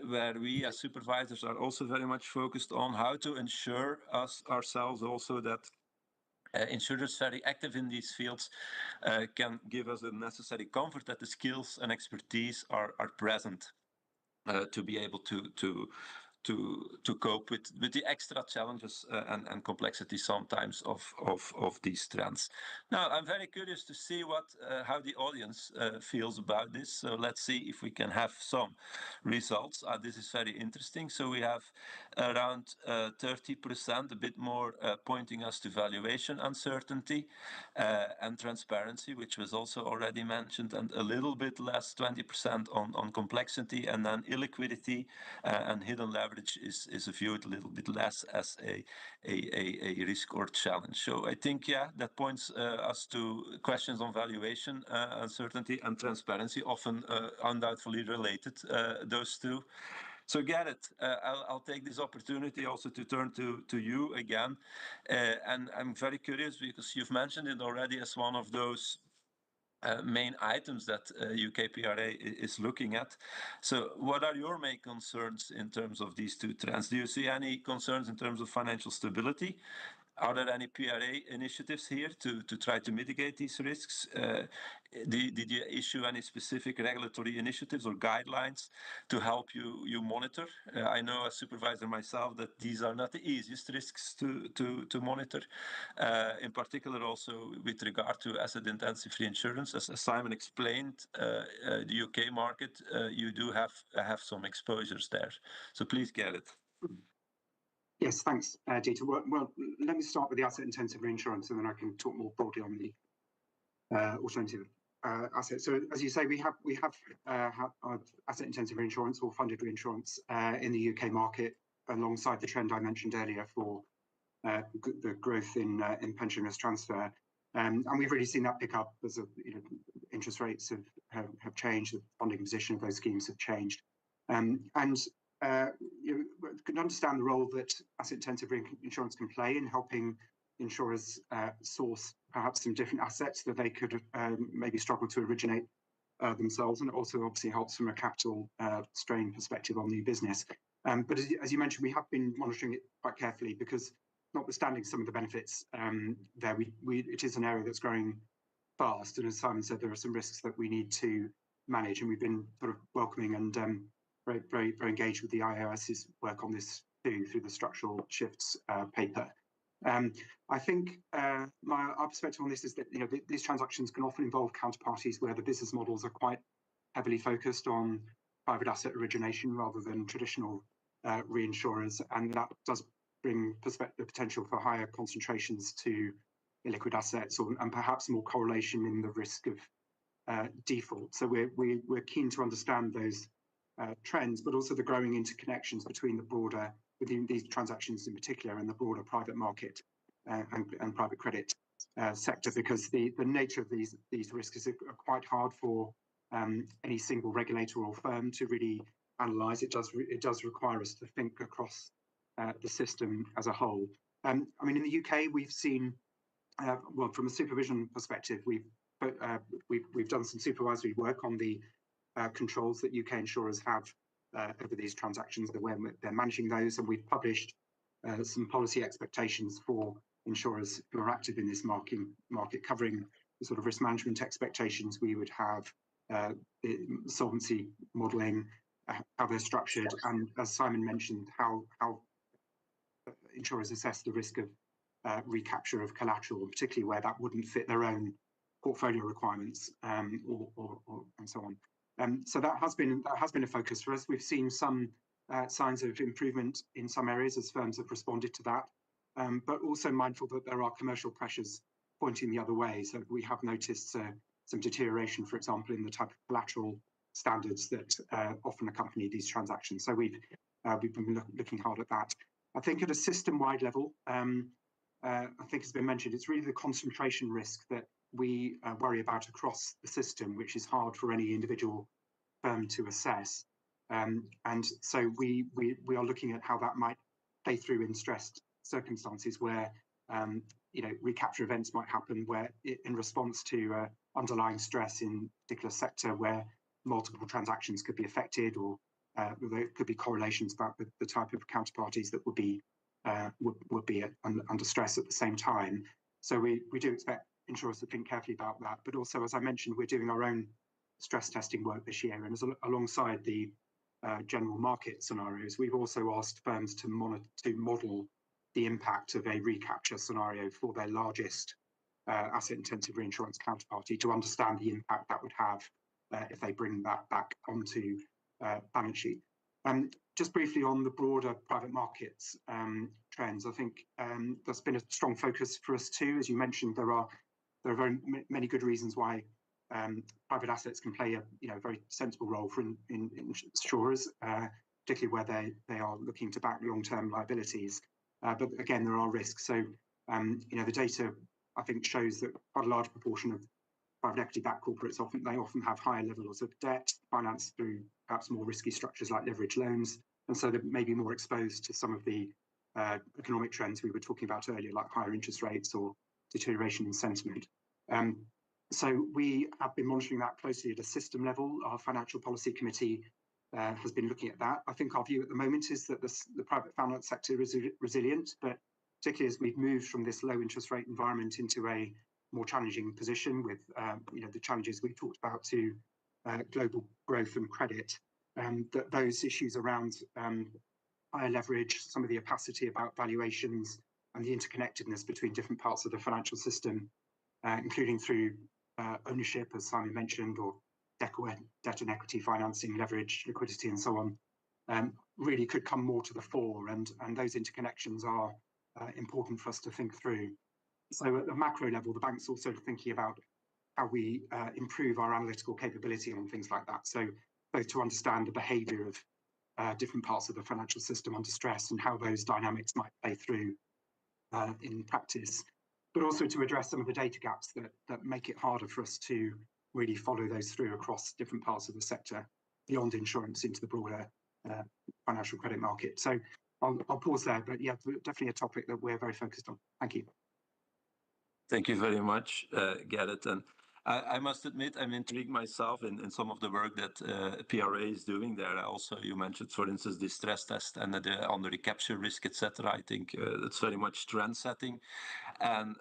where we as supervisors are also very much focused on how to ensure ourselves also that insurers very active in these fields can give us the necessary comfort that the skills and expertise are present to be able to cope with the extra challenges and complexity sometimes of these trends. Now, I'm very curious to see how the audience feels about this. So let's see if we can have some results. This is very interesting. So we have around 30%, a bit more, pointing us to valuation uncertainty and transparency, which was also already mentioned, and a little bit less, 20% on complexity, and then illiquidity and hidden leverage is viewed a little bit less as a risk or challenge. So I think, that points us to questions on valuation, uncertainty and transparency, often undoubtedly related, those two. So Garrett, I'll take this opportunity also to turn to you again. And I'm very curious, because you've mentioned it already as one of those main items that UKPRA is looking at. So what are your main concerns in terms of these two trends? Do you see any concerns in terms of financial stability Are there any PRA initiatives here to try to mitigate these risks? Did you issue any specific regulatory initiatives or guidelines to help you monitor? I know as supervisor myself that these are not the easiest risks to monitor. In particular, also with regard to asset-intensive reinsurance, as Simon explained, the UK market, you do have some exposures there. So please, Gerrit. Yes, thanks, Dieter. Well, let me start with the asset-intensive reinsurance, and then I can talk more broadly on the alternative assets. So, as you say, we have asset-intensive reinsurance or funded reinsurance in the UK market, alongside the trend I mentioned earlier for the growth in pension risk transfer, and we've really seen that pick up as interest rates have changed, the funding position of those schemes have changed, and you can understand the role that asset-intensive reinsurance can play in helping insurers source perhaps some different assets that they could maybe struggle to originate themselves, and it also obviously helps from a capital strain perspective on new business. But as you mentioned, we have been monitoring it quite carefully because, notwithstanding some of the benefits there, it is an area that's growing fast, and as Simon said, there are some risks that we need to manage, and we've been sort of welcoming and very engaged with the IAIS's work on this too, through the structural shifts paper. I think our perspective on this is that these transactions can often involve counterparties where the business models are quite heavily focused on private asset origination rather than traditional reinsurers, and that does bring the potential for higher concentrations to illiquid assets, and perhaps more correlation in the risk of default. So we're keen to understand those trends, but also the growing interconnections between within these transactions in particular, and the broader private market and private credit sector, because the nature of these risks is quite hard for any single regulator or firm to really analyse. It does require us to think across the system as a whole. I mean, in the UK, we've seen, well, from a supervision perspective, we've done some supervisory work on the controls that UK insurers have over these transactions, when they're managing those, and we've published some policy expectations for insurers who are active in this market, covering the sort of risk management expectations we would have, the solvency modelling, how they're structured, and as Simon mentioned, how insurers assess the risk of recapture of collateral, particularly where that wouldn't fit their own portfolio requirements, or and so on. So that has been a focus for us. We've seen some signs of improvement in some areas as firms have responded to that, but also mindful that there are commercial pressures pointing the other way. So we have noticed some deterioration, for example, in the type of collateral standards that often accompany these transactions. So we've been looking hard at that. I think at a system-wide level, I think it's been mentioned, it's really the concentration risk that we worry about across the system, which is hard for any individual firm to assess. And so we are looking at how that might play through in stressed circumstances where recapture events might happen, where in response to underlying stress in a particular sector where multiple transactions could be affected, or there could be correlations about the type of counterparties that would be under stress at the same time. So we do expect insurers to think carefully about that. But also, as I mentioned, we're doing our own stress testing work this year, and alongside the general market scenarios, we've also asked firms to model the impact of a recapture scenario for their largest asset-intensive reinsurance counterparty, to understand the impact that would have if they bring that back onto balance sheet. Just briefly on the broader private markets trends, I think that's been a strong focus for us too. As you mentioned, there are very many good reasons why private assets can play a very sensible role for insurers, particularly where they are looking to back long-term liabilities. But again, there are risks. So the data, I think, shows that quite a large proportion of private equity-backed corporates often have higher levels of debt financed through perhaps more risky structures like leverage loans, and so they may be more exposed to some of the economic trends we were talking about earlier, like higher interest rates or deterioration in sentiment. So we have been monitoring that closely at a system level. Our financial policy committee has been looking at that. I think our view at the moment is that the private finance sector is resilient, but particularly as we've moved from this low interest rate environment into a more challenging position with the challenges we talked about to global growth and credit. That those issues around higher leverage, some of the opacity about valuations, and the interconnectedness between different parts of the financial system, including through ownership, as Simon mentioned, or debt and equity financing, leverage, liquidity, and so on, really could come more to the fore, and those interconnections are important for us to think through. So at the macro level, the bank's also thinking about how we improve our analytical capability on things like that. So both to understand the behaviour of different parts of the financial system under stress and how those dynamics might play through in practice, but also to address some of the data gaps that make it harder for us to really follow those through across different parts of the sector beyond insurance into the broader financial credit market. So I'll pause there, but yeah, definitely a topic that we're very focused on. Thank you. Thank you very much, Gareth. And I must admit, I'm intrigued myself in some of the work that PRA is doing there. Also, you mentioned, for instance, the stress test and on the recapture risk, etc. I think it's very much trend setting. And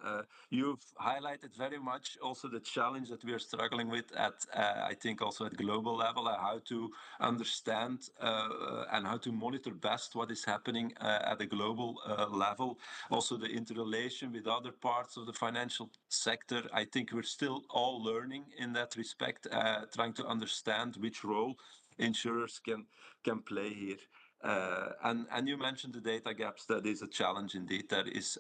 you've highlighted very much also the challenge that we are struggling with at, I think, also at global level, how to understand and how to monitor best what is happening at a global level. Also, the interrelation with other parts of the financial sector. I think we're still all learning in that respect, trying to understand which role insurers can play here. And you mentioned the data gaps. That is a challenge indeed. That is,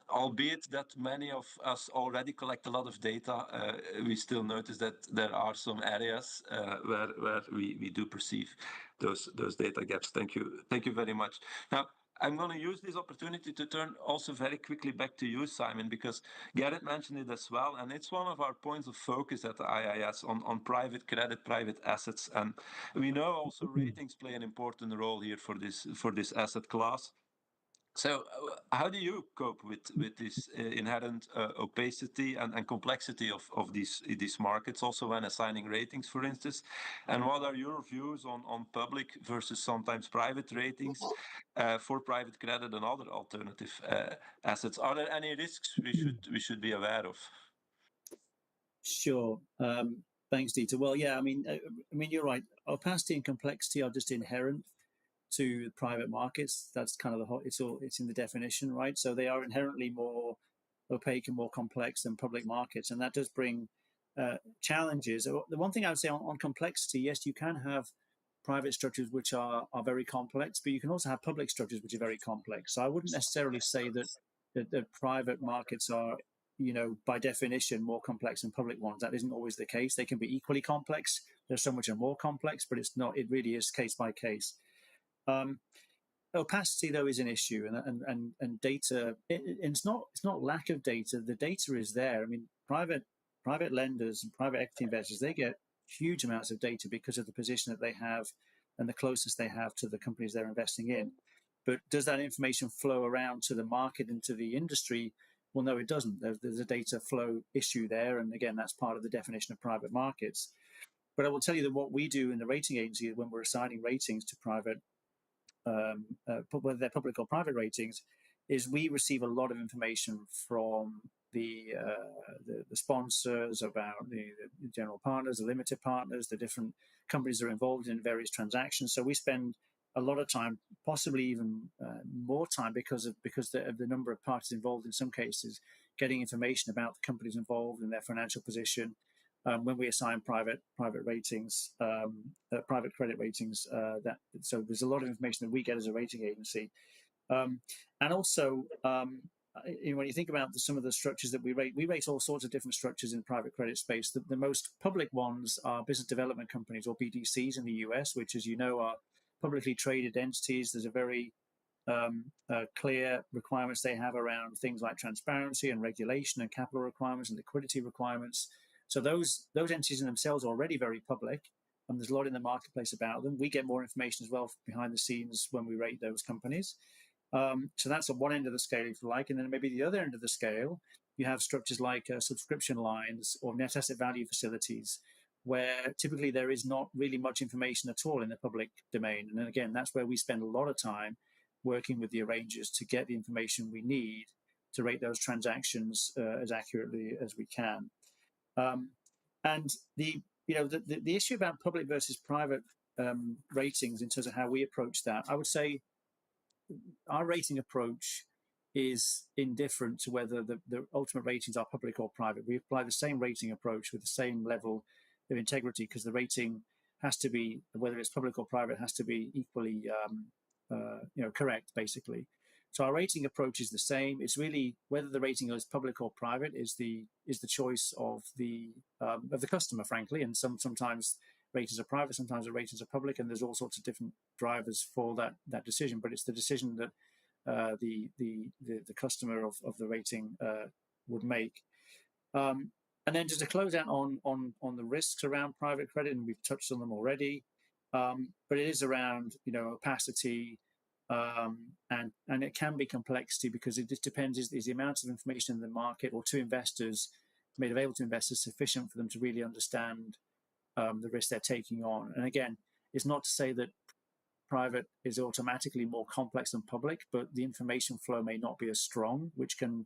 albeit that many of us already collect a lot of data, we still notice that there are some areas where we do perceive those data gaps. Thank you very much. Now, I'm going to use this opportunity to turn also very quickly back to you, Simon, because Gareth mentioned it as well, and it's one of our points of focus at the IAIS on private credit, private assets, and we know also ratings play an important role here for this asset class. So how do you cope with this inherent opacity and complexity of these markets, also when assigning ratings, for instance? And what are your views on public versus sometimes private ratings for private credit and other alternative assets? Are there any risks we should be aware of? Sure. Thanks, Dieter. Well, yeah, I mean, you're right. Opacity and complexity are just inherent to private markets. That's kind of it's in the definition, right? So they are inherently more opaque and more complex than public markets, and that does bring challenges. The one thing I would say on complexity, yes, you can have private structures which are very complex, but you can also have public structures which are very complex. So I wouldn't necessarily say that private markets are, by definition, more complex than public ones. That isn't always the case. They can be equally complex. There's some which are more complex, but it's not. It really is case by case. Opacity, though, is an issue, and data. It's not lack of data. The data is there. I mean, private lenders and private equity investors, they get huge amounts of data because of the position that they have and the closeness they have to the companies they're investing in. But does that information flow around to the market and to the industry? Well, no, it doesn't. There's a data flow issue there, and again, that's part of the definition of private markets. But I will tell you that what we do in the rating agency when we're assigning ratings to private, whether they're public or private ratings, is we receive a lot of information from the sponsors about the general partners, the limited partners, the different companies that are involved in various transactions. So we spend a lot of time, possibly even more time, because of the number of parties involved in some cases, getting information about the companies involved and their financial position. When we assign private ratings, private credit ratings, so there's a lot of information that we get as a rating agency, and also when you think about some of the structures that we rate all sorts of different structures in private credit space. The most public ones are business development companies, or BDCs, in the US, which, as you know, are publicly traded entities. There's a very clear requirements they have around things like transparency and regulation and capital requirements and liquidity requirements. So those entities in themselves are already very public, and there's a lot in the marketplace about them. We get more information as well behind the scenes when we rate those companies. So that's at one end of the scale, if you like. And then maybe the other end of the scale, you have structures like subscription lines or net asset value facilities, where typically there is not really much information at all in the public domain. And then again, that's where we spend a lot of time working with the arrangers to get the information we need to rate those transactions as accurately as we can. And the issue about public versus private ratings in terms of how we approach that, I would say our rating approach is indifferent to whether the ultimate ratings are public or private. We apply the same rating approach with the same level of integrity, because the rating has to be, whether it's public or private, has to be equally correct, basically. So our rating approach is the same. It's really whether the rating is public or private is the choice of the customer, frankly. And sometimes ratings are private, sometimes the ratings are public, and there's all sorts of different drivers for that decision. But it's the decision that the customer of the rating would make. And then just to close out on the risks around private credit, and we've touched on them already, but it is around opacity, and it can be complexity, because it just depends, is the amount of information in the market or to investors made available to investors sufficient for them to really understand the risk they're taking on. And again, it's not to say that private is automatically more complex than public, but the information flow may not be as strong, which can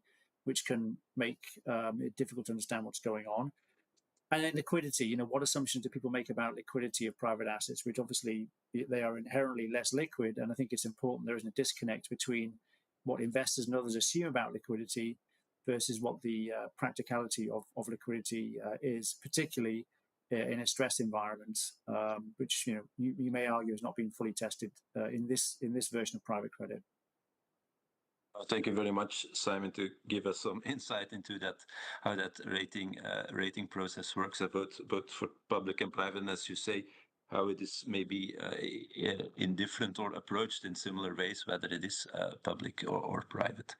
make it difficult to understand what's going on. And then liquidity, what assumptions do people make about liquidity of private assets, which obviously they are inherently less liquid. And I think it's important there isn't a disconnect between what investors and others assume about liquidity versus what the practicality of liquidity is, particularly in a stress environment, which you may argue has not been fully tested in this version of private credit. Thank you very much, Simon, to give us some insight into that, how that rating process works, both for public and private, and as you say, how it is maybe indifferent or approached in similar ways, whether it is public or private.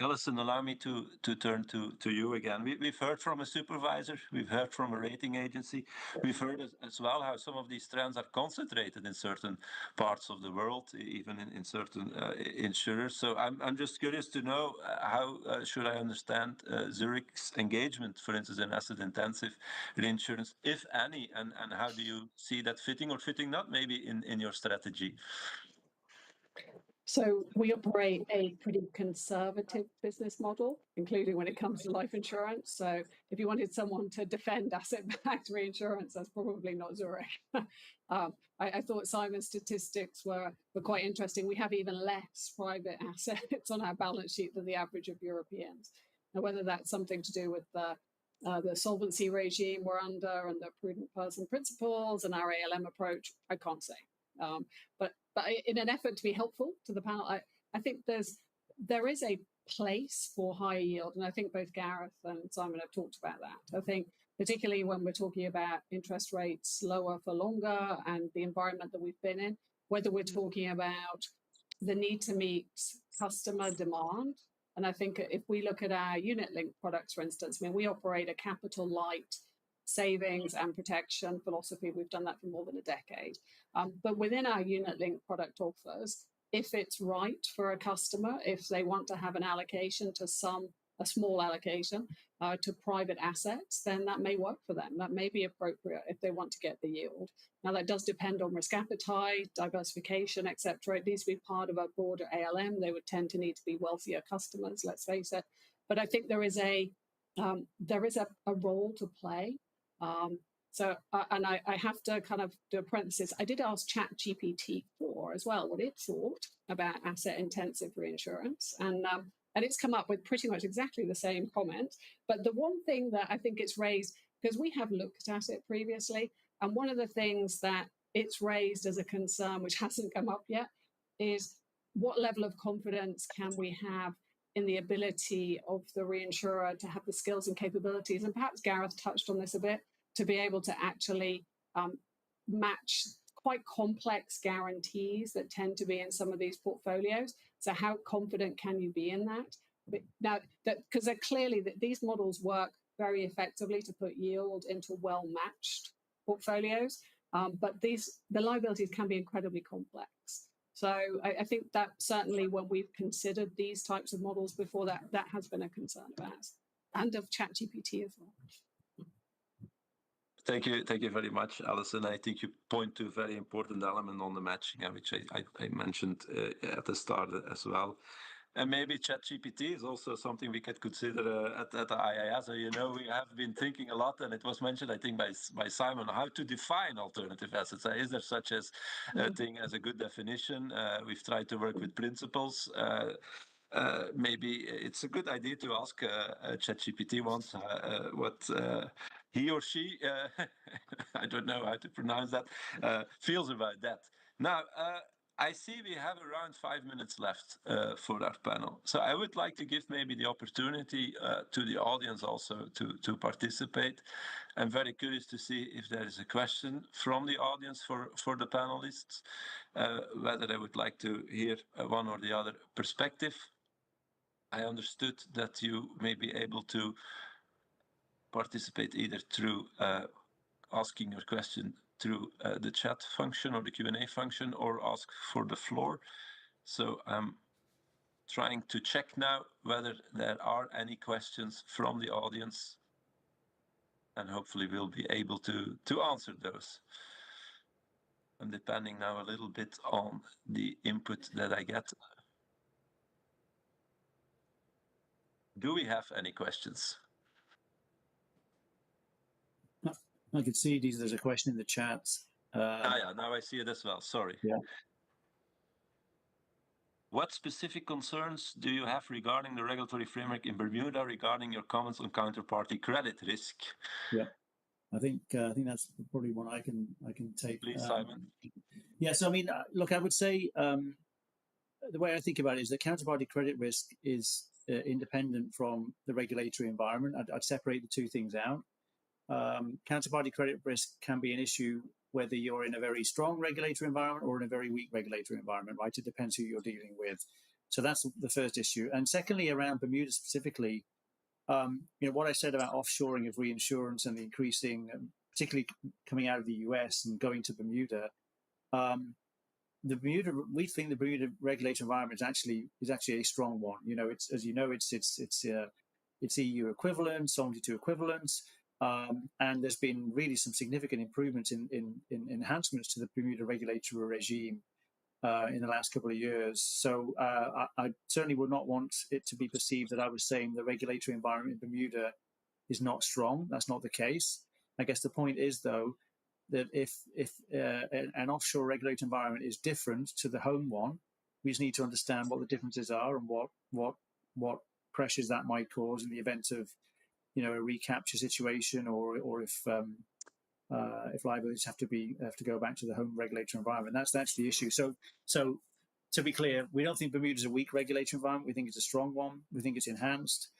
Alison, allow me to turn to you again. We've heard from a supervisor, we've heard from a rating agency, we've heard as well how some of these trends are concentrated in certain parts of the world, even in certain insurers. So I'm just curious to know how should I understand Zurich's engagement, for instance, in asset-intensive reinsurance, if any, and how do you see that fitting or fitting not maybe in your strategy? So we operate a pretty conservative business model, including when it comes to life insurance. So if you wanted someone to defend asset-backed reinsurance, that's probably not Zurich. I thought Simon's statistics were quite interesting. We have even less private assets on our balance sheet than the average of Europeans. Now, whether that's something to do with the solvency regime we're under and the prudent person principles and our ALM approach, I can't say. But in an effort to be helpful to the panel, I think there is a place for high yield, and I think both Gareth and Simon have talked about that. I think particularly when we're talking about interest rates lower for longer and the environment that we've been in, whether we're talking about the need to meet customer demand. And I think if we look at our unit-linked products, for instance, I mean, we operate a capital light savings and protection philosophy. We've done that for more than a decade. But within our unit-linked product offers, if it's right for a customer, if they want to have an allocation to a small allocation to private assets, then that may work for them. That may be appropriate if they want to get the yield. Now, that does depend on risk appetite, diversification, etc. It needs to be part of a broader ALM. They would tend to need to be wealthier customers, let's face it. But I think there is a role to play. And I have to kind of do a parenthesis. I did ask ChatGPT-4 as well what it thought about asset-intensive reinsurance, and it's come up with pretty much exactly the same comment. But the one thing that I think it's raised, because we have looked at it previously, and one of the things that it's raised as a concern, which hasn't come up yet, is what level of confidence can we have in the ability of the reinsurer to have the skills and capabilities, and perhaps Gareth touched on this a bit, to be able to actually match quite complex guarantees that tend to be in some of these portfolios. So how confident can you be in that? But now, because clearly these models work very effectively to put yield into well-matched portfolios, but the liabilities can be incredibly complex. So I think that certainly when we've considered these types of models before, that has been a concern of ours, and of ChatGPT as well. Thank you very much, Alison. I think you point to a very important element on the matching, which I mentioned at the start as well. And maybe ChatGPT is also something we could consider at the IAIS. So, we have been thinking a lot, and it was mentioned, I think, by Simon, how to define alternative assets. Is there such as a thing as a good definition? We've tried to work with principles. Maybe it's a good idea to ask ChatGPT once what he or she, I don't know how to pronounce that, feels about that. Now, I see we have around 5 minutes left for our panel. So I would like to give maybe the opportunity to the audience also to participate. I'm very curious to see if there is a question from the audience for the panelists, whether they would like to hear one or the other perspective. I understood that you may be able to participate either through asking your question through the chat function or the Q&A function, or ask for the floor. So I'm trying to check now whether there are any questions from the audience, and hopefully we'll be able to answer those. I'm depending now a little bit on the input that I get. Do we have any questions? I can see there's a question in the chat. Yeah, now I see it as well. Sorry. Yeah. What specific concerns do you have regarding the regulatory framework in Bermuda regarding your comments on counterparty credit risk? Yeah, I think that's probably one I can take. Please, Simon. Yeah, so I mean, look, I would say the way I think about it is that counterparty credit risk is independent from the regulatory environment. I'd separate the two things out. Counterparty credit risk can be an issue whether you're in a very strong regulatory environment or in a very weak regulatory environment, right? It depends who you're dealing with. So that's the first issue. And secondly, around Bermuda specifically, what I said about offshoring of reinsurance and the increasing, particularly coming out of the US and going to Bermuda, we think the Bermuda regulatory environment is actually a strong one. It's, as you know, it's EU equivalent, Solvency II equivalent. And there's been really some significant improvements in enhancements to the Bermuda regulatory regime in the last couple of years. So I certainly would not want it to be perceived that I was saying the regulatory environment in Bermuda is not strong. That's not the case. I guess the point is, though, that if an offshore regulatory environment is different to the home one, we just need to understand what the differences are and what pressures that might cause in the event of a recapture situation, or if liabilities have to go back to the home regulatory environment. That's the issue. So to be clear, we don't think Bermuda is a weak regulatory environment. We think it's a strong one. We think it's enhanced.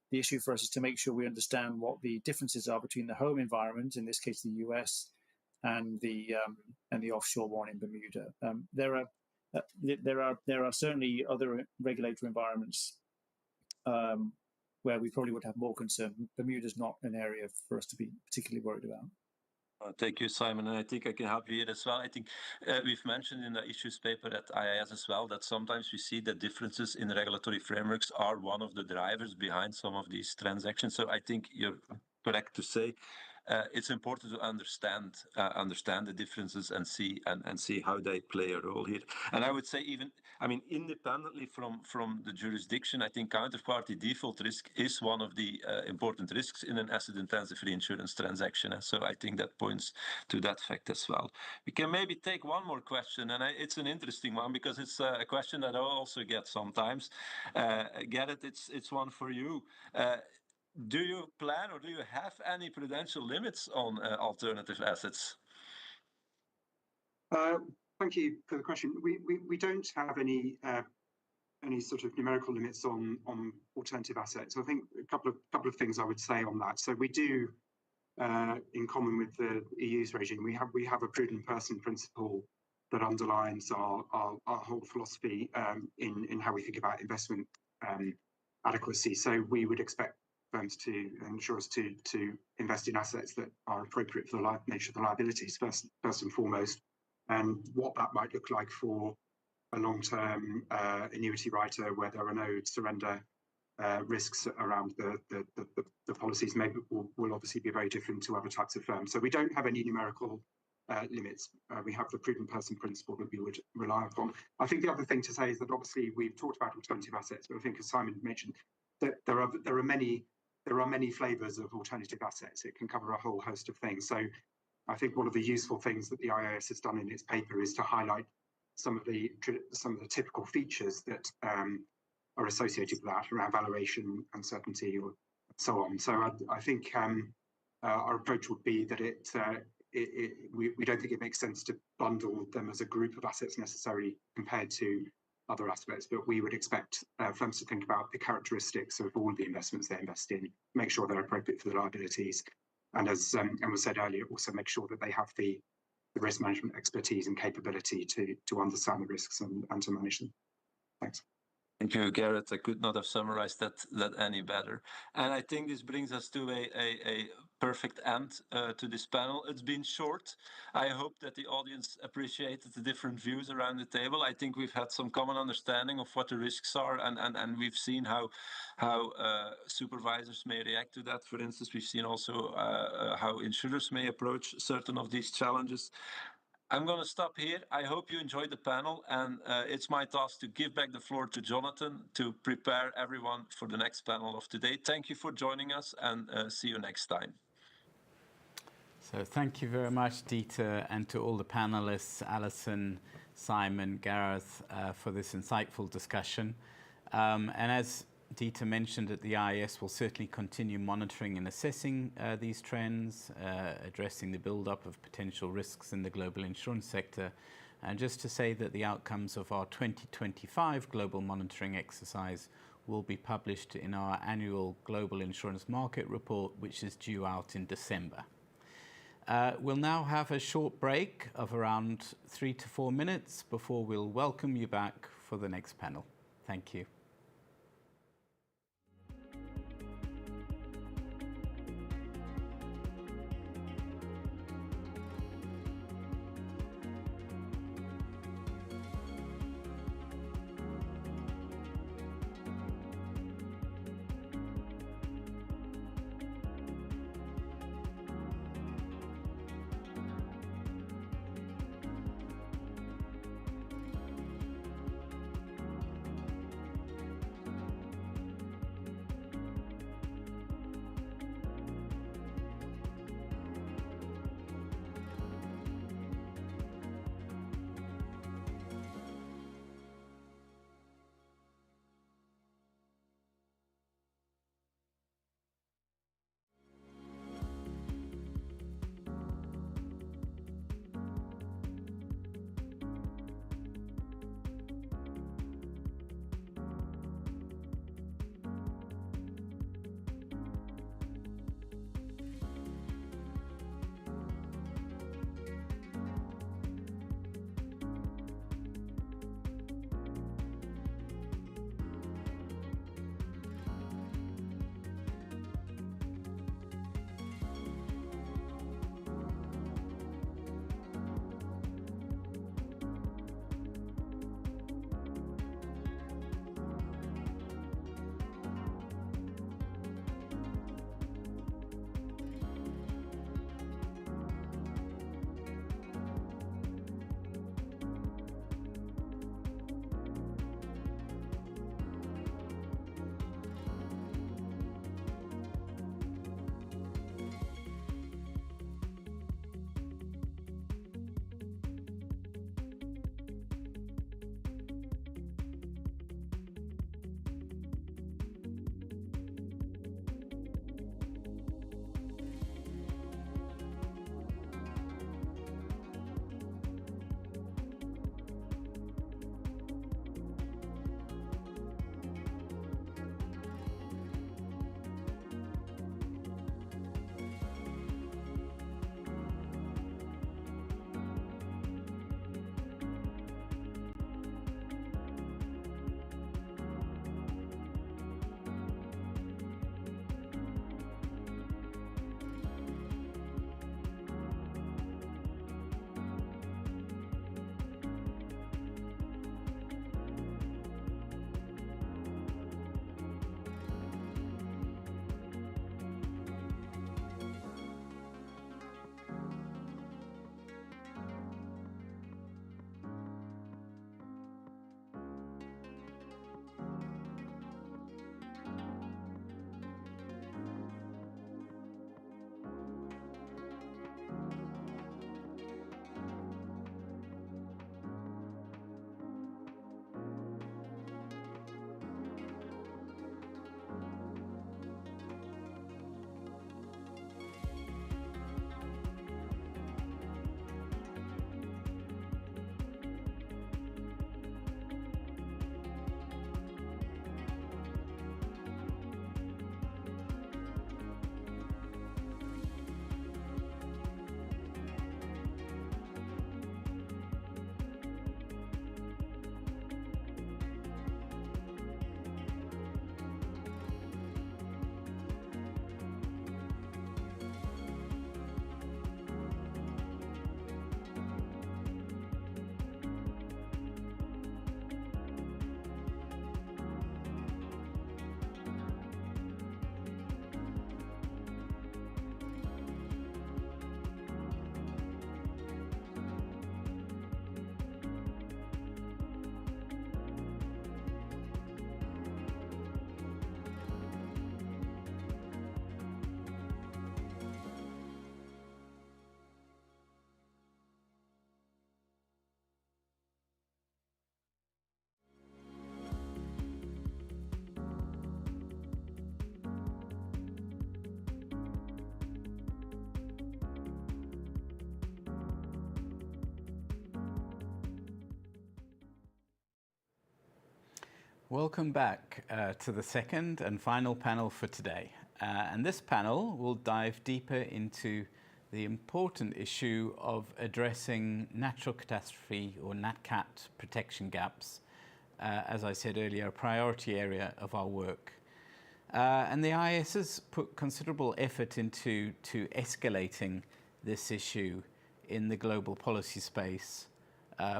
The issue for us is to make sure we understand what the differences are between the home environment, in this case the US, and the offshore one in Bermuda. There are certainly other regulatory environments where we probably would have more concern. Bermuda's not an area for us to be particularly worried about. Thank you, Simon. And I think I can help you here as well. I think we've mentioned in the issues paper at IAIS as well that sometimes we see that differences in regulatory frameworks are one of the drivers behind some of these transactions. So I think you're correct to say it's important to understand the differences and see how they play a role here. And I would say independently from the jurisdiction, I think counterparty default risk is one of the important risks in an asset-intensive reinsurance transaction. So I think that points to that fact as well. We can maybe take one more question, and it's an interesting one because it's a question that I also get sometimes. Gerrit, it's one for you. Do you plan or do you have any prudential limits on alternative assets? Thank you for the question. We don't have any sort of numerical limits on alternative assets. I think a couple of things I would say on that. So we do, in common with the EU's regime, we have a prudent person principle that underlines our whole philosophy in how we think about investment adequacy. So we would expect firms to insurers to invest in assets that are appropriate for the nature of the liabilities first and foremost, and what that might look like for a long-term annuity writer where there are no surrender risks around the policies will obviously be very different to other types of firms. So we don't have any numerical limits. We have the proven person principle that we would rely upon. I think the other thing to say is that obviously we've talked about alternative assets, but I think as Simon mentioned, that there are many flavors of alternative assets. It can cover a whole host of things. So I think one of the useful things that the IAIS has done in its paper is to highlight some of the typical features that are associated with that around valuation, uncertainty, or so on. So I think our approach would be that we don't think it makes sense to bundle them as a group of assets necessarily compared to other aspects, but we would expect firms to think about the characteristics of all the investments they invest in, make sure they're appropriate for the liabilities, and as Emma said earlier, also make sure that they have the risk management expertise and capability to understand the risks and to manage them. Thanks. Thank you, Gareth. I could not have summarized that any better. And I think this brings us to a perfect end to this panel. It's been short. I hope that the audience appreciated the different views around the table. I think we've had some common understanding of what the risks are, and we've seen how supervisors may react to that. For instance, we've seen also how insurers may approach certain of these challenges. I'm going to stop here. I hope you enjoyed the panel, and it's my task to give back the floor to Jonathan to prepare everyone for the next panel of today. Thank you for joining us, and see you next time. So thank you very much, Dieter, and to all the panelists, Alison, Simon, Gareth, for this insightful discussion. And as Dieter mentioned, that the IAIS will certainly continue monitoring and assessing these trends, addressing the build-up of potential risks in the global insurance sector. And just to say that the outcomes of our 2025 global monitoring exercise will be published in our annual Global Insurance Market Report, which is due out in December. We'll now have a short break of around 3 to 4 minutes before we'll welcome you back for the next panel. Thank you. Welcome back to the second and final panel for today. And this panel will dive deeper into the important issue of addressing natural catastrophe or NatCat protection gaps. As I said earlier, a priority area of our work. And the IAIS has put considerable effort into escalating this issue in the global policy space.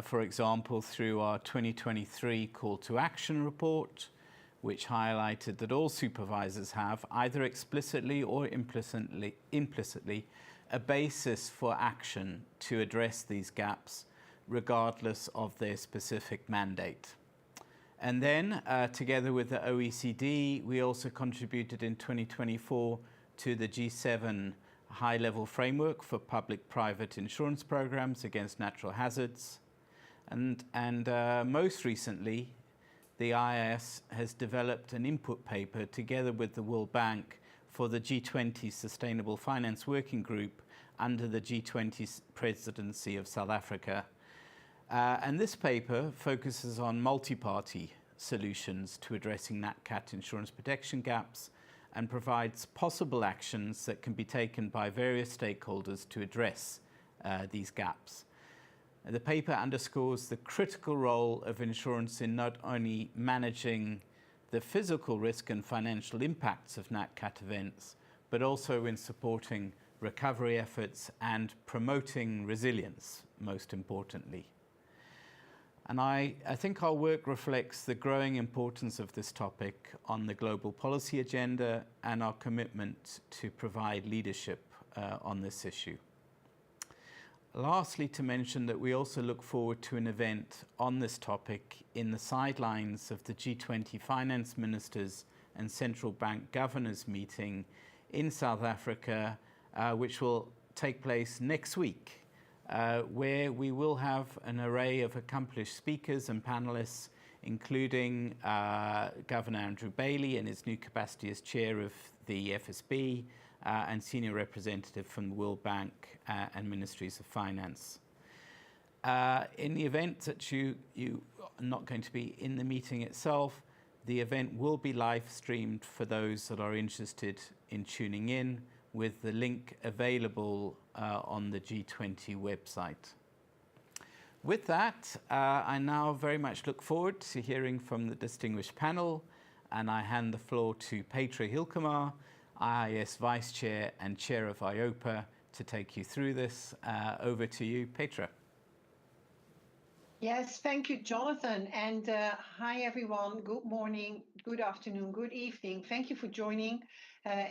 For example, through our 2023 Call to Action report, which highlighted that all supervisors have, either explicitly or implicitly, a basis for action to address these gaps, regardless of their specific mandate. And then, together with the OECD, we also contributed in 2024 to the G7 high-level framework for public-private insurance programs against natural hazards. And most recently, the IAIS has developed an input paper together with the World Bank for the G20 Sustainable Finance Working Group under the G20 presidency of South Africa. And this paper focuses on multi-party solutions to addressing NatCat insurance protection gaps and provides possible actions that can be taken by various stakeholders to address these gaps. The paper underscores the critical role of insurance in not only managing the physical risk and financial impacts of NatCat events, but also in supporting recovery efforts and promoting resilience, most importantly. And I think our work reflects the growing importance of this topic on the global policy agenda and our commitment to provide leadership on this issue. Lastly, to mention that we also look forward to an event on this topic in the sidelines of the G20 finance ministers and central bank governors meeting in South Africa, which will take place next week, where we will have an array of accomplished speakers and panelists, including Governor Andrew Bailey in his new capacity as chair of the FSB, and senior representative from the World Bank and Ministries of Finance. In the event that you are not going to be in the meeting itself, the event will be live streamed for those that are interested in tuning in, with the link available on the G20 website. With that, I now very much look forward to hearing from the distinguished panel, and I hand the floor to Petra Hilkema, IAIS Vice Chair and Chair of IOPA, to take you through this. Over to you, Petra. Yes, thank you, Jonathan. And hi, everyone. Good morning, good afternoon, good evening. Thank you for joining.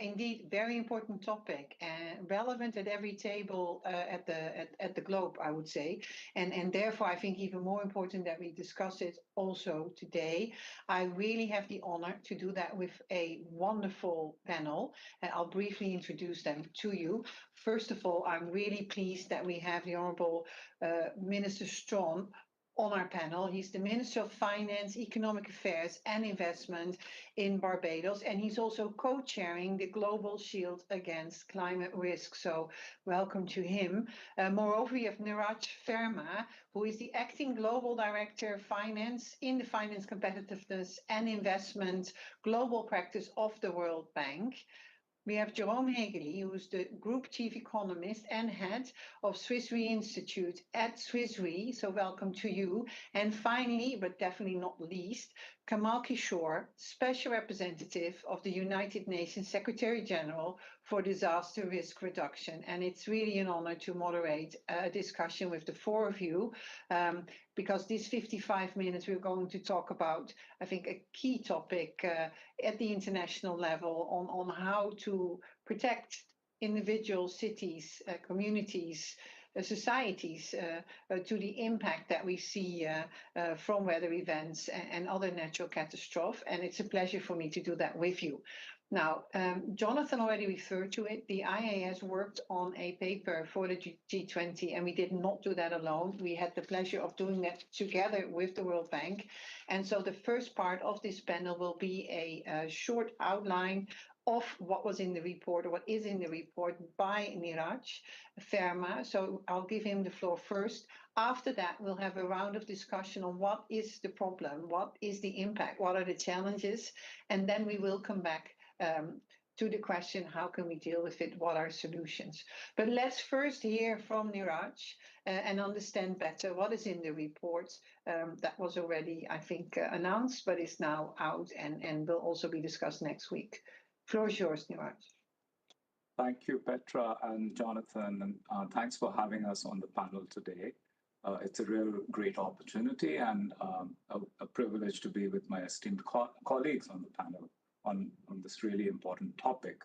Indeed, very important topic and relevant at every table at the globe, I would say. And therefore, I think even more important that we discuss it also today. I really have the honor to do that with a wonderful panel. I'll briefly introduce them to you. First of all, I'm really pleased that we have the Honorable Minister Strawn on our panel. He's the Minister of Finance, Economic Affairs and Investment in Barbados, and he's also co-chairing the Global Shield Against Climate Risk. So welcome to him. Moreover, we have Niraj Verma, who is the Acting Global Director of Finance in the Finance Competitiveness and Investment Global Practice of the World Bank. We have Jerome Hegeli, who is the Group Chief Economist and Head of Swiss Re Institute at Swiss Re. So welcome to you. And finally, but definitely not least, Kamal Kishore, Special Representative of the United Nations Secretary General for Disaster Risk Reduction. And it's really an honor to moderate a discussion with the four of you, because these 55 minutes we're going to talk about, I think, a key topic at the international level on how to protect individual cities, communities, societies to the impact that we see from weather events and other natural catastrophes. And it's a pleasure for me to do that with you. Now, Jonathan already referred to it. The IAIS worked on a paper for the G20, and we did not do that alone. We had the pleasure of doing that together with the World Bank. And so the first part of this panel will be a short outline of what was in the report, or what is in the report, by Niraj Verma. So I'll give him the floor first. After that, we'll have a round of discussion on what is the problem, what is the impact, what are the challenges, and then we will come back to the question, how can we deal with it, what are solutions? But let's first hear from Niraj and understand better what is in the report that was already, I think, announced, but is now out and will also be discussed next week. Floor is yours, Niraj. Thank you, Petra and Jonathan, and thanks for having us on the panel today. It's a real great opportunity and a privilege to be with my esteemed colleagues on the panel on this really important topic.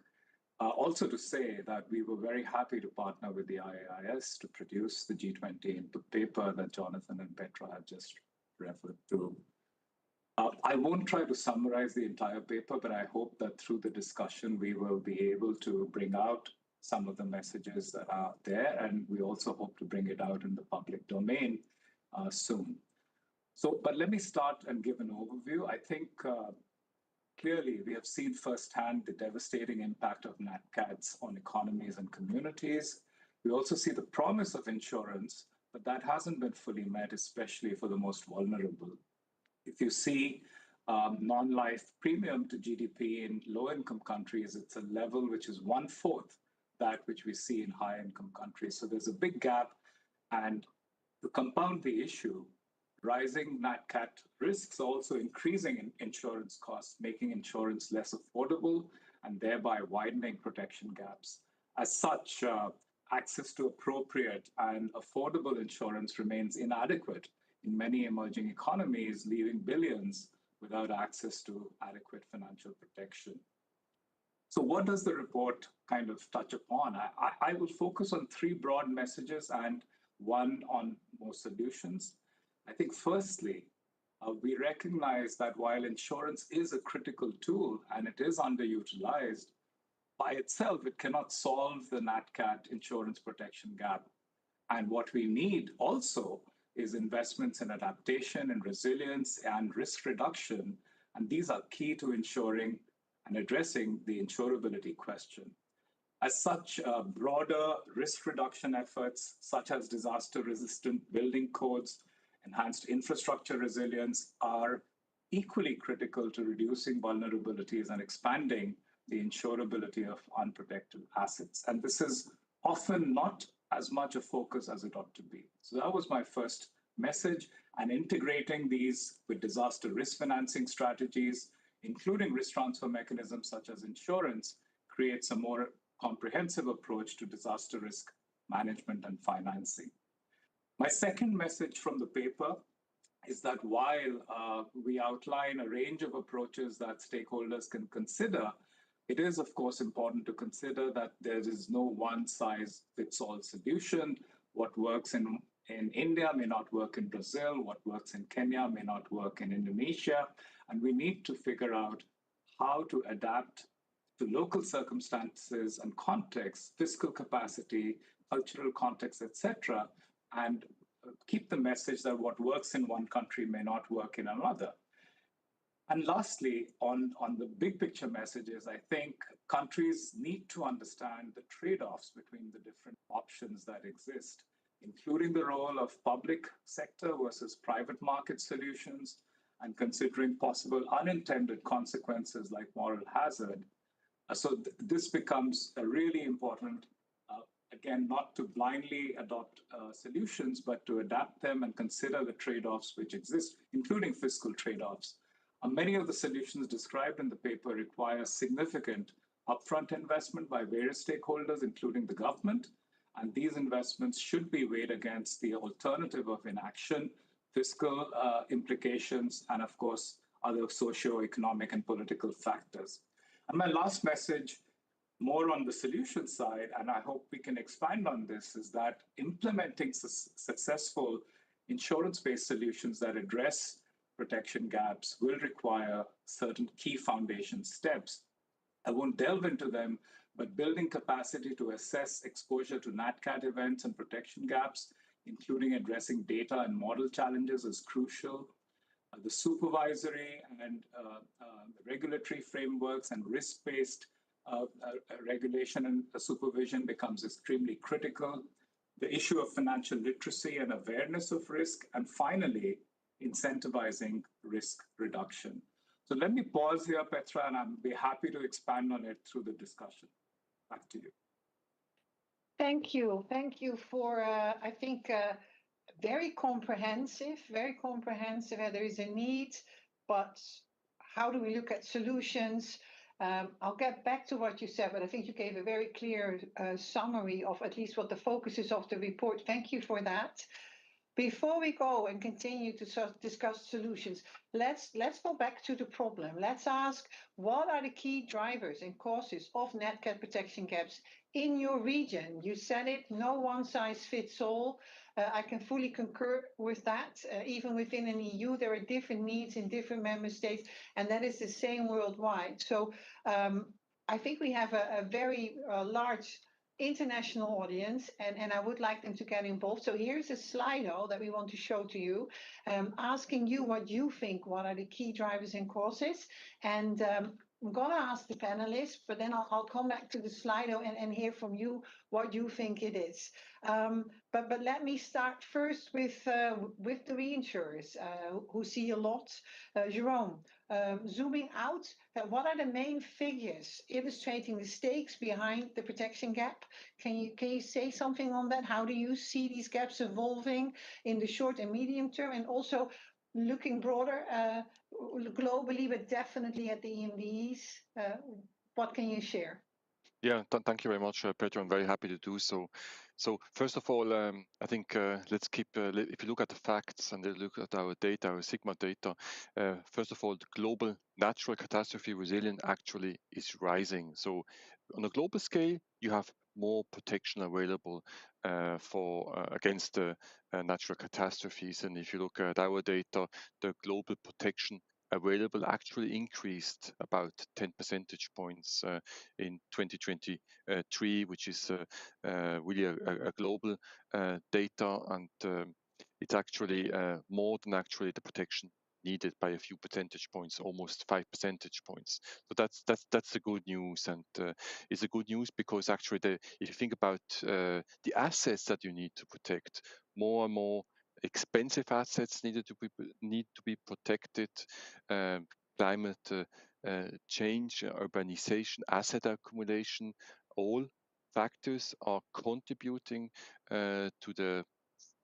Also to say that we were very happy to partner with the IAIS to produce the G20 input paper that Jonathan and Petra have just referred to. I won't try to summarize the entire paper, but I hope that through the discussion, we will be able to bring out some of the messages that are there, and we also hope to bring it out in the public domain soon. But let me start and give an overview. I think clearly we have seen firsthand the devastating impact of NatCats on economies and communities. We also see the promise of insurance, but that hasn't been fully met, especially for the most vulnerable. If you see non-life premium to GDP in low-income countries, it's a level which is 1/4 that which we see in high-income countries. So there's a big gap. And to compound the issue, rising NatCat risks also increasing in insurance costs, making insurance less affordable and thereby widening protection gaps. As such, access to appropriate and affordable insurance remains inadequate in many emerging economies, leaving billions without access to adequate financial protection. So what does the report kind of touch upon? I will focus on three broad messages and one on more solutions. I think firstly, we recognize that while insurance is a critical tool and it is underutilized, by itself, it cannot solve the NatCat insurance protection gap. And what we need also is investments in adaptation and resilience and risk reduction. And these are key to ensuring and addressing the insurability question. As such, broader risk reduction efforts, such as disaster-resistant building codes, enhanced infrastructure resilience, are equally critical to reducing vulnerabilities and expanding the insurability of unprotected assets. And this is often not as much a focus as it ought to be. So that was my first message, and integrating these with disaster risk financing strategies, including risk transfer mechanisms such as insurance, creates a more comprehensive approach to disaster risk management and financing. My second message from the paper is that while we outline a range of approaches that stakeholders can consider, it is, of course, important to consider that there is no one-size-fits-all solution. What works in India may not work in Brazil. What works in Kenya may not work in Indonesia. And we need to figure out how to adapt to local circumstances and contexts, fiscal capacity, cultural context, etc., and keep the message that what works in one country may not work in another. And lastly, on the big picture messages, I think countries need to understand the trade-offs between the different options that exist, including the role of public sector versus private market solutions, and considering possible unintended consequences like moral hazard. So this becomes a really important, again, not to blindly adopt solutions, but to adapt them and consider the trade-offs which exist, including fiscal trade-offs. Many of the solutions described in the paper require significant upfront investment by various stakeholders, including the government, and these investments should be weighed against the alternative of inaction, fiscal implications, and of course, other socio-economic and political factors. And my last message, more on the solution side, and I hope we can expand on this, is that implementing successful insurance-based solutions that address protection gaps will require certain key foundation steps. I won't delve into them, but building capacity to assess exposure to NatCat events and protection gaps, including addressing data and model challenges, is crucial. The supervisory and the regulatory frameworks and risk-based regulation and supervision becomes extremely critical. The issue of financial literacy and awareness of risk, and finally, incentivizing risk reduction. So let me pause here, Petra, and I'll be happy to expand on it through the discussion. Back to you. Thank you. Thank you for, I think, very comprehensive, very comprehensive. There is a need, but how do we look at solutions? I'll get back to what you said, but I think you gave a very clear summary of at least what the focus is of the report. Thank you for that. Before we go and continue to discuss solutions, let's go back to the problem. Let's ask, what are the key drivers and causes of net cat protection gaps in your region? You said it, no one size fits all. I can fully concur with that. Even within an EU, there are different needs in different member states, and that is the same worldwide. So I think we have a very large international audience, and I would like them to get involved. So here's a Slido that we want to show to you, asking you what you think, what are the key drivers and causes. And I'm going to ask the panelists, but then I'll come back to the Slido and hear from you what you think it is. But let me start first with the reinsurers who see a lot. Jerome, zooming out, what are the main figures illustrating the stakes behind the protection gap? Can you say something on that? How do you see these gaps evolving in the short and medium term, and also looking broader globally, but definitely at the EMDs? What can you share? Yeah, thank you very much, Petra. I'm very happy to do so. So first of all, I think let's keep, if you look at the facts and look at our data, our Sigma data, first of all, the global natural catastrophe resilience actually is rising. So on a global scale, you have more protection available against natural catastrophes. And if you look at our data, the global protection available actually increased about 10 percentage points in 2023, which is really a global data, and it's actually more than actually the protection needed by a few percentage points, almost 5 percentage points. So that's the good news, and it's a good news because actually, if you think about the assets that you need to protect, more and more expensive assets need to be protected. Climate change, urbanization, asset accumulation, all factors are contributing to the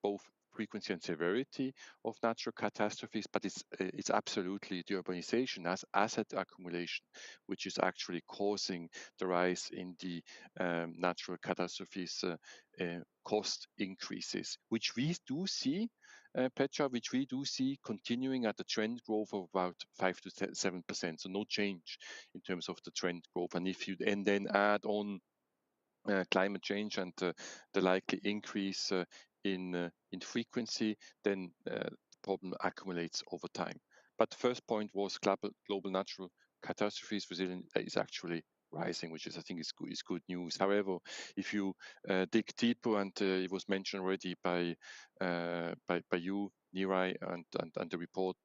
both frequency and severity of natural catastrophes, but it's absolutely the urbanization as asset accumulation, which is actually causing the rise in the natural catastrophes cost increases, which we do see, Petra, which we do see continuing at the trend growth of about 5 to 7%. So no change in terms of the trend growth. And if you then add on climate change and the likely increase in frequency, then the problem accumulates over time. But the first point was global natural catastrophes resilience is actually rising, which is, I think, is good news. However, if you dig deeper, and it was mentioned already by you, Nirai, and the report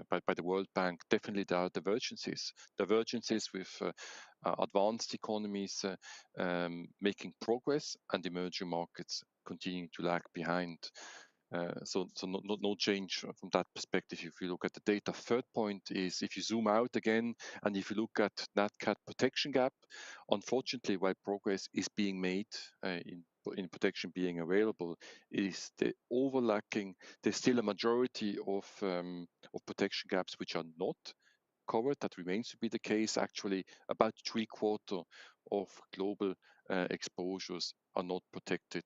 by the World Bank, definitely there are divergences with advanced economies making progress and emerging markets continuing to lag behind. So no change from that perspective if you look at the data. Third point is, if you zoom out again and if you look at Nat Cat protection gap, unfortunately, while progress is being made in protection being available, is the overlapping. There's still a majority of protection gaps which are not covered. That remains to be the case. Actually, about 3/4 of global exposures are not protected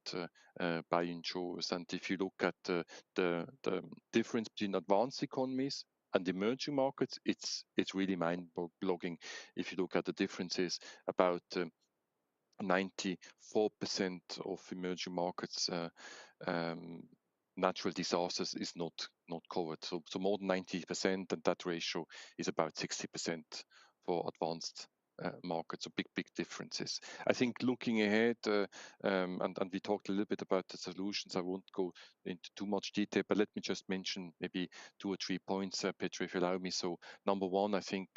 by insurers. And if you look at the difference between advanced economies and emerging markets, it's really mind-boggling. If you look at the differences, about 94% of emerging markets natural disasters is not covered. So more than 90%, and that ratio is about 60% for advanced market. So big differences. I think looking ahead, and we talked a little bit about the solutions. I won't go into too much detail, but let me just mention maybe 2 or 3 points, Petra, if you allow me. So number one, I think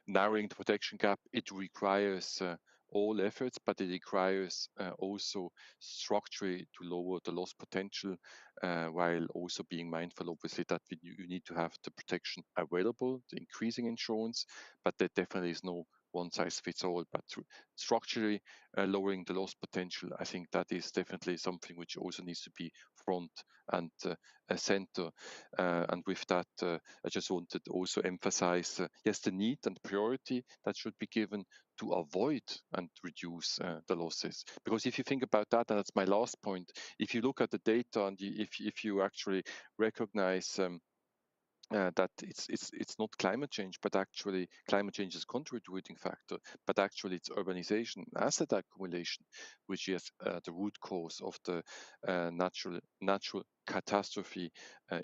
narrowing the protection gap, it requires all efforts, but it requires also structurally to lower the loss potential, while also being mindful, obviously, that you need to have the protection available, the increasing insurance, but there definitely is no one size fits all. But structurally lowering the loss potential, I think that is definitely something which also needs to be front and center. And with that, I just wanted to also emphasize, yes, the need and priority that should be given to avoid and reduce the losses. Because if you think about that, and that's my last point, if you look at the data and if you actually recognize that it's not climate change, but actually climate change is a contributing factor, but actually it's urbanization, asset accumulation, which is the root cause of the natural catastrophe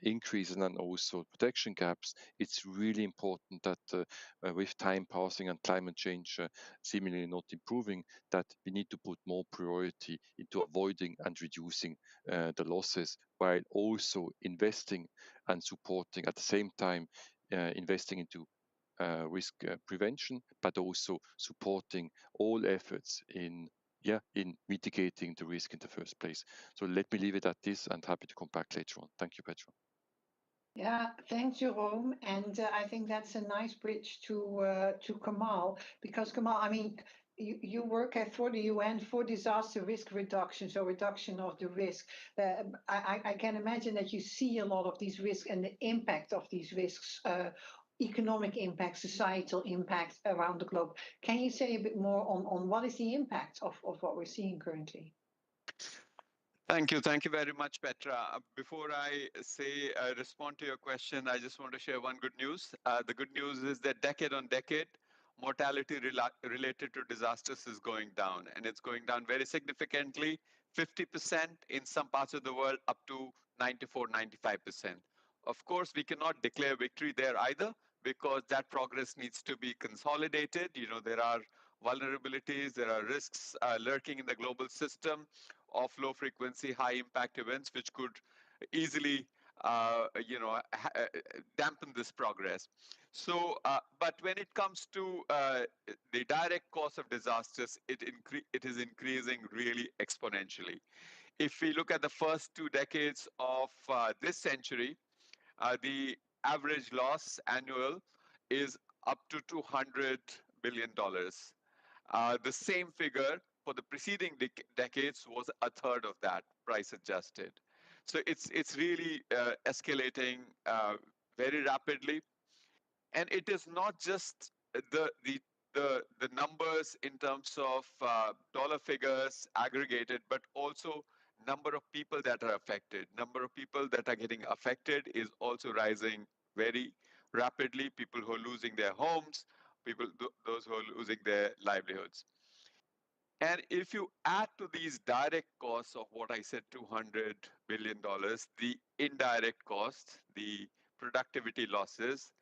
increase and then also protection gaps. It's really important that with time passing and climate change seemingly not improving, that we need to put more priority into avoiding and reducing the losses, while also investing and supporting at the same time, investing into risk prevention, but also supporting all efforts in mitigating the risk in the first place. So let me leave it at this, and happy to come back later on. Thank you, Petra. Yeah, thanks, Jerome. And I think that's a nice bridge to Kamal, because Kamal, I mean, you work for the UN for disaster risk reduction, so reduction of the risk. I can imagine that you see a lot of these risks and the impact of these risks, economic impact, societal impact around the globe. Can you say a bit more on what is the impact of what we're seeing currently? Thank you. Thank you very much, Petra. Before I respond to your question, I just want to share one good news. The good news is that decade on decade, mortality related to disasters is going down, and it's going down very significantly, 50% in some parts of the world, up to 94, 95%. Of course, we cannot declare victory there either, because that progress needs to be consolidated. You know, there are vulnerabilities, there are risks lurking in the global system of low frequency, high impact events, which could easily dampen this progress. So, but when it comes to the direct cause of disasters, it is increasing really exponentially. If we look at the first 2 decades of this century, the average loss annual is up to $200 billion. The same figure for the preceding decades was a third of that, price adjusted. So it's really escalating very rapidly, and it is not just the numbers in terms of dollar figures aggregated, but also number of people that are affected. Number of people that are getting affected is also rising very rapidly. People who are losing their homes, those who are losing their livelihoods. And if you add to these direct costs of what I said, $200 billion, the indirect costs, the productivity losses,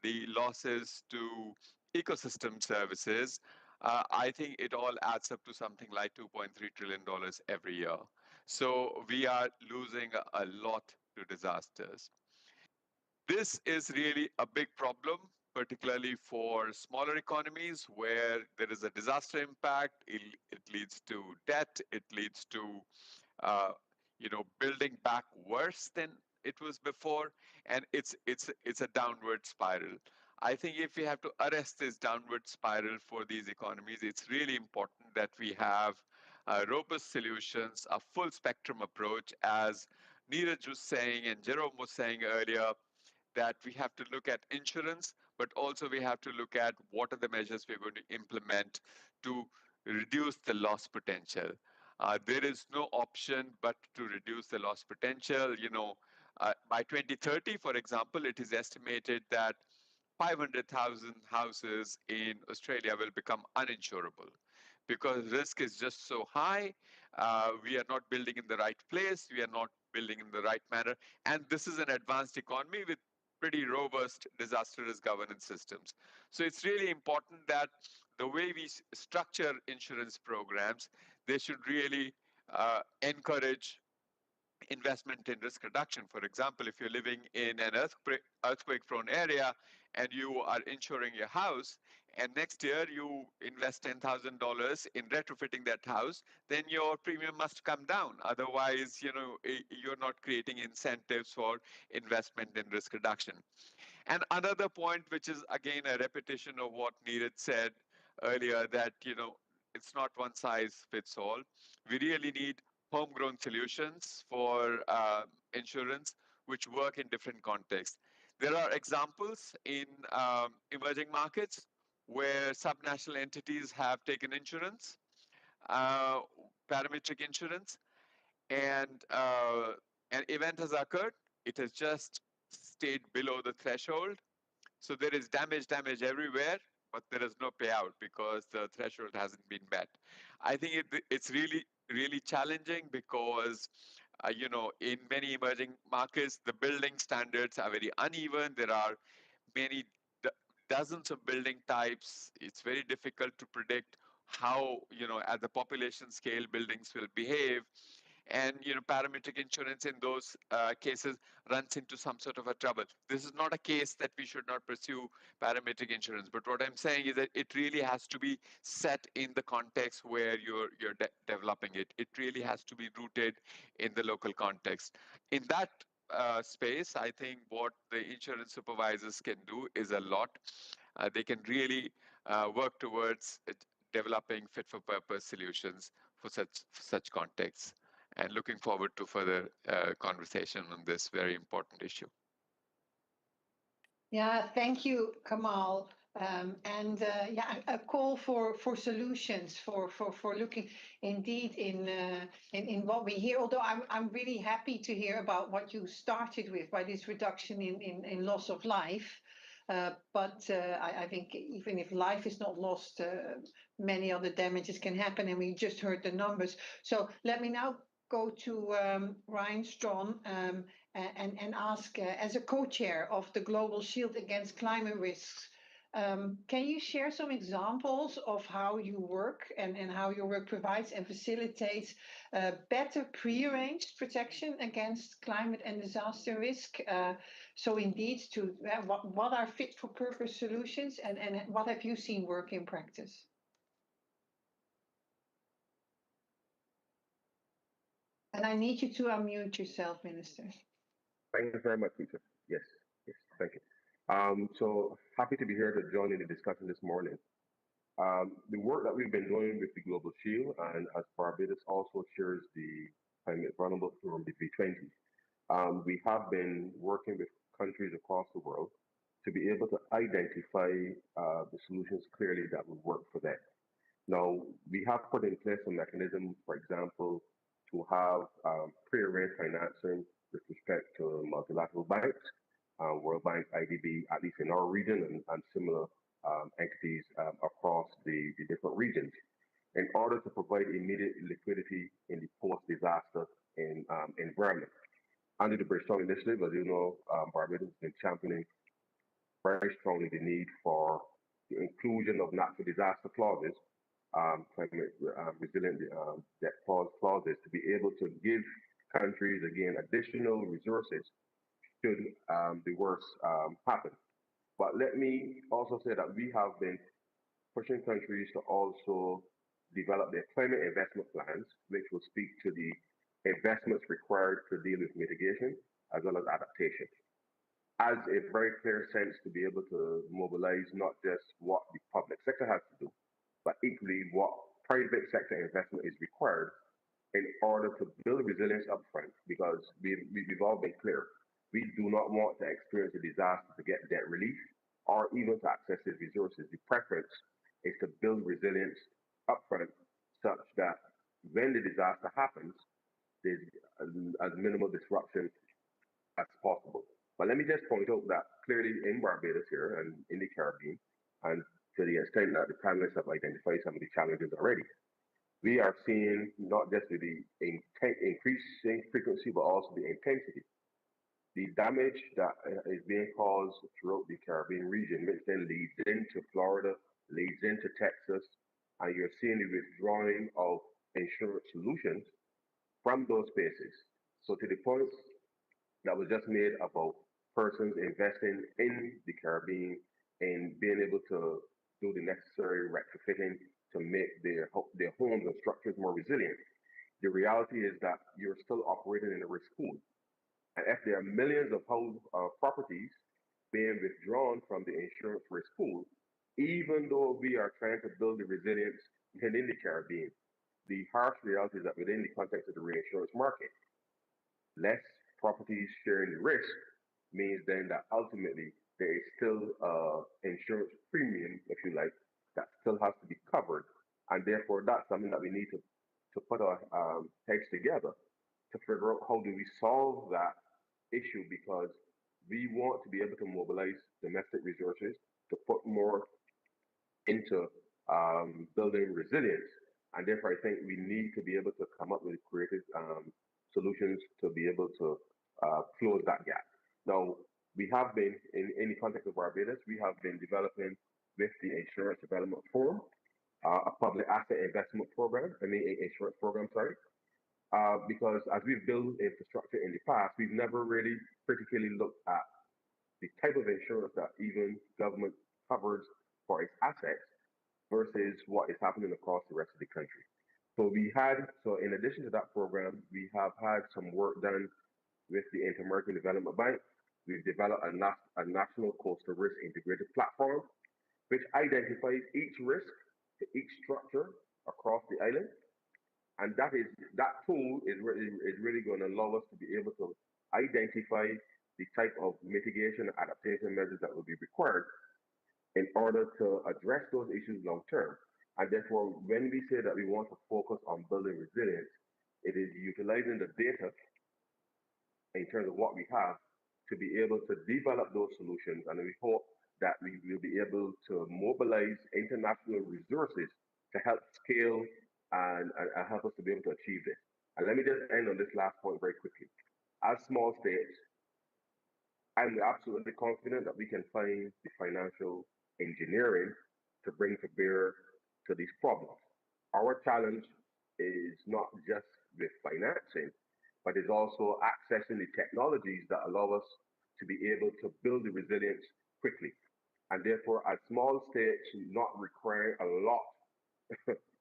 the losses to ecosystem services, I think it all adds up to something like $2.3 trillion every year. So we are losing a lot to disasters. This is really a big problem, particularly for smaller economies where there is a disaster impact. It leads to debt. It leads to building back worse than it was before, and it's a downward spiral. I think if we have to arrest this downward spiral for these economies, it's really important that we have robust solutions, a full spectrum approach, as Neeraj was saying and Jerome was saying earlier, that we have to look at insurance, but also we have to look at what are the measures we're going to implement to reduce the loss potential. There is no option but to reduce the loss potential. By 2030, for example, it is estimated that 500,000 houses in Australia will become uninsurable because risk is just so high. We are not building in the right place. We are not building in the right manner. And this is an advanced economy with pretty robust disaster risk governance systems. So it's really important that the way we structure insurance programs, they should really encourage investment in risk reduction. For example, if you're living in an earthquake-prone area and you are insuring your house, and next year you invest $10,000 in retrofitting that house, then your premium must come down. Otherwise, you're not creating incentives for investment in risk reduction. And another point, which is again a repetition of what Neeraj said earlier, that it's not one size fits all. We really need homegrown solutions for insurance which work in different contexts. There are examples in emerging markets where subnational entities have taken insurance, uh, parametric insurance, and an event has occurred. It has just stayed below the threshold. So there is damage everywhere, but there is no payout because the threshold hasn't been met. I think it's really, really challenging because, in many emerging markets, the building standards are very uneven. There are many dozens of building types. It's very difficult to predict how, at the population scale, buildings will behave. And parametric insurance in those cases runs into some sort of a trouble. This is not a case that we should not pursue parametric insurance, but what I'm saying is that it really has to be set in the context where you're developing it. It really has to be rooted in the local context. In that space, I think what the insurance supervisors can do is a lot. They can really work towards developing fit for purpose solutions for such contexts, and looking forward to further conversation on this very important issue. Yeah, thank you, Kamal. Yeah, a call for solutions, for looking indeed in what we hear. Although I'm really happy to hear about what you started with by this reduction in loss of life. But I think even if life is not lost, many other damages can happen, and we just heard the numbers. So let me now go to Ryan Strawn and ask, as a co-chair of the Global Shield Against Climate Risks, can you share some examples of how you work and how your work provides and facilitates better pre-arranged protection against climate and disaster risk? So indeed, to what are fit for purpose solutions, and what have you seen work in practice? And I need you to unmute yourself, Minister. Thank you very much, Peter. Yes, thank you. So happy to be here to join in the discussion this morning. The work that we've been doing with the Global Shield, and as Barbados also shares the Climate Vulnerable Forum, the V20, we have been working with countries across the world to be able to identify the solutions clearly that will work for them. Now, we have put in place a mechanism, for example, to have pre-arranged financing with respect to multilateral banks, World Bank, IDB, at least in our region, and similar entities across the different regions, in order to provide immediate liquidity in the post-disaster environment. Under the Bridge Strong Initiative, as you know, Barbados has been championing very strongly the need for the inclusion of natural disaster clauses, climate resilient debt clauses, to be able to give countries, again, additional resources should the worst happen. But let me also say that we have been pushing countries to also develop their climate investment plans, which will speak to the investments required to deal with mitigation as well as adaptation, as a very clear sense to be able to mobilize not just what the public sector has to do, but equally what private sector investment is required in order to build resilience upfront, because we've all been clear. We do not want to experience a disaster to get debt relief or even to access these resources. The preference is to build resilience upfront such that when the disaster happens, there's as minimal disruption as possible. But let me just point out that clearly in Barbados here and in the Caribbean, and to the extent that the panelists have identified some of the challenges already, we are seeing not just the increasing frequency, but also the intensity the damage that is being caused throughout the Caribbean region, which then leads into Florida, leads into Texas, and you're seeing the withdrawing of insurance solutions from those spaces. So to the point that was just made about persons investing in the Caribbean and being able to do the necessary retrofitting to make their homes and structures more resilient. The reality is that you're still operating in a risk pool. And if there are millions of properties being withdrawn from the insurance risk pool, even though we are trying to build the resilience within the Caribbean, the harsh reality is that within the context of the reinsurance market, less properties sharing the risk means then that ultimately there is still insurance premium, if you like, that still has to be covered. And therefore, that's something that we need to put our heads together to figure out how do we solve that issue, because we want to be able to mobilize domestic resources to put more into building resilience. And therefore, I think we need to be able to come up with creative solutions to be able to close that gap. Now, we have been, in the context of Barbados, we have been developing with the Insurance Development Forum, a public asset investment program, insurance program, sorry, because as we've built infrastructure in the past, we've never really critically looked at the type of insurance that even government covers for its assets versus what is happening across the rest of the country. So in addition to that program, we have had some work done with the Inter-American Development Bank. We've developed a national coastal risk integrated platform, which identifies each risk to each structure across the island. And that tool is really going to allow us to be able to identify the type of mitigation and adaptation measures that will be required in order to address those issues long term. And therefore, when we say that we want to focus on building resilience, it is utilizing the data in terms of what we have to be able to develop those solutions. And we hope that we will be able to mobilize international resources to help scale and help us to be able to achieve this. And let me just end on this last point very quickly. As small states, I'm absolutely confident that we can find the financial engineering to bring to bear to these problems. Our challenge is not just with financing, but is also accessing the technologies that allow us to be able to build the resilience quickly. And therefore, as small states not requiring a lot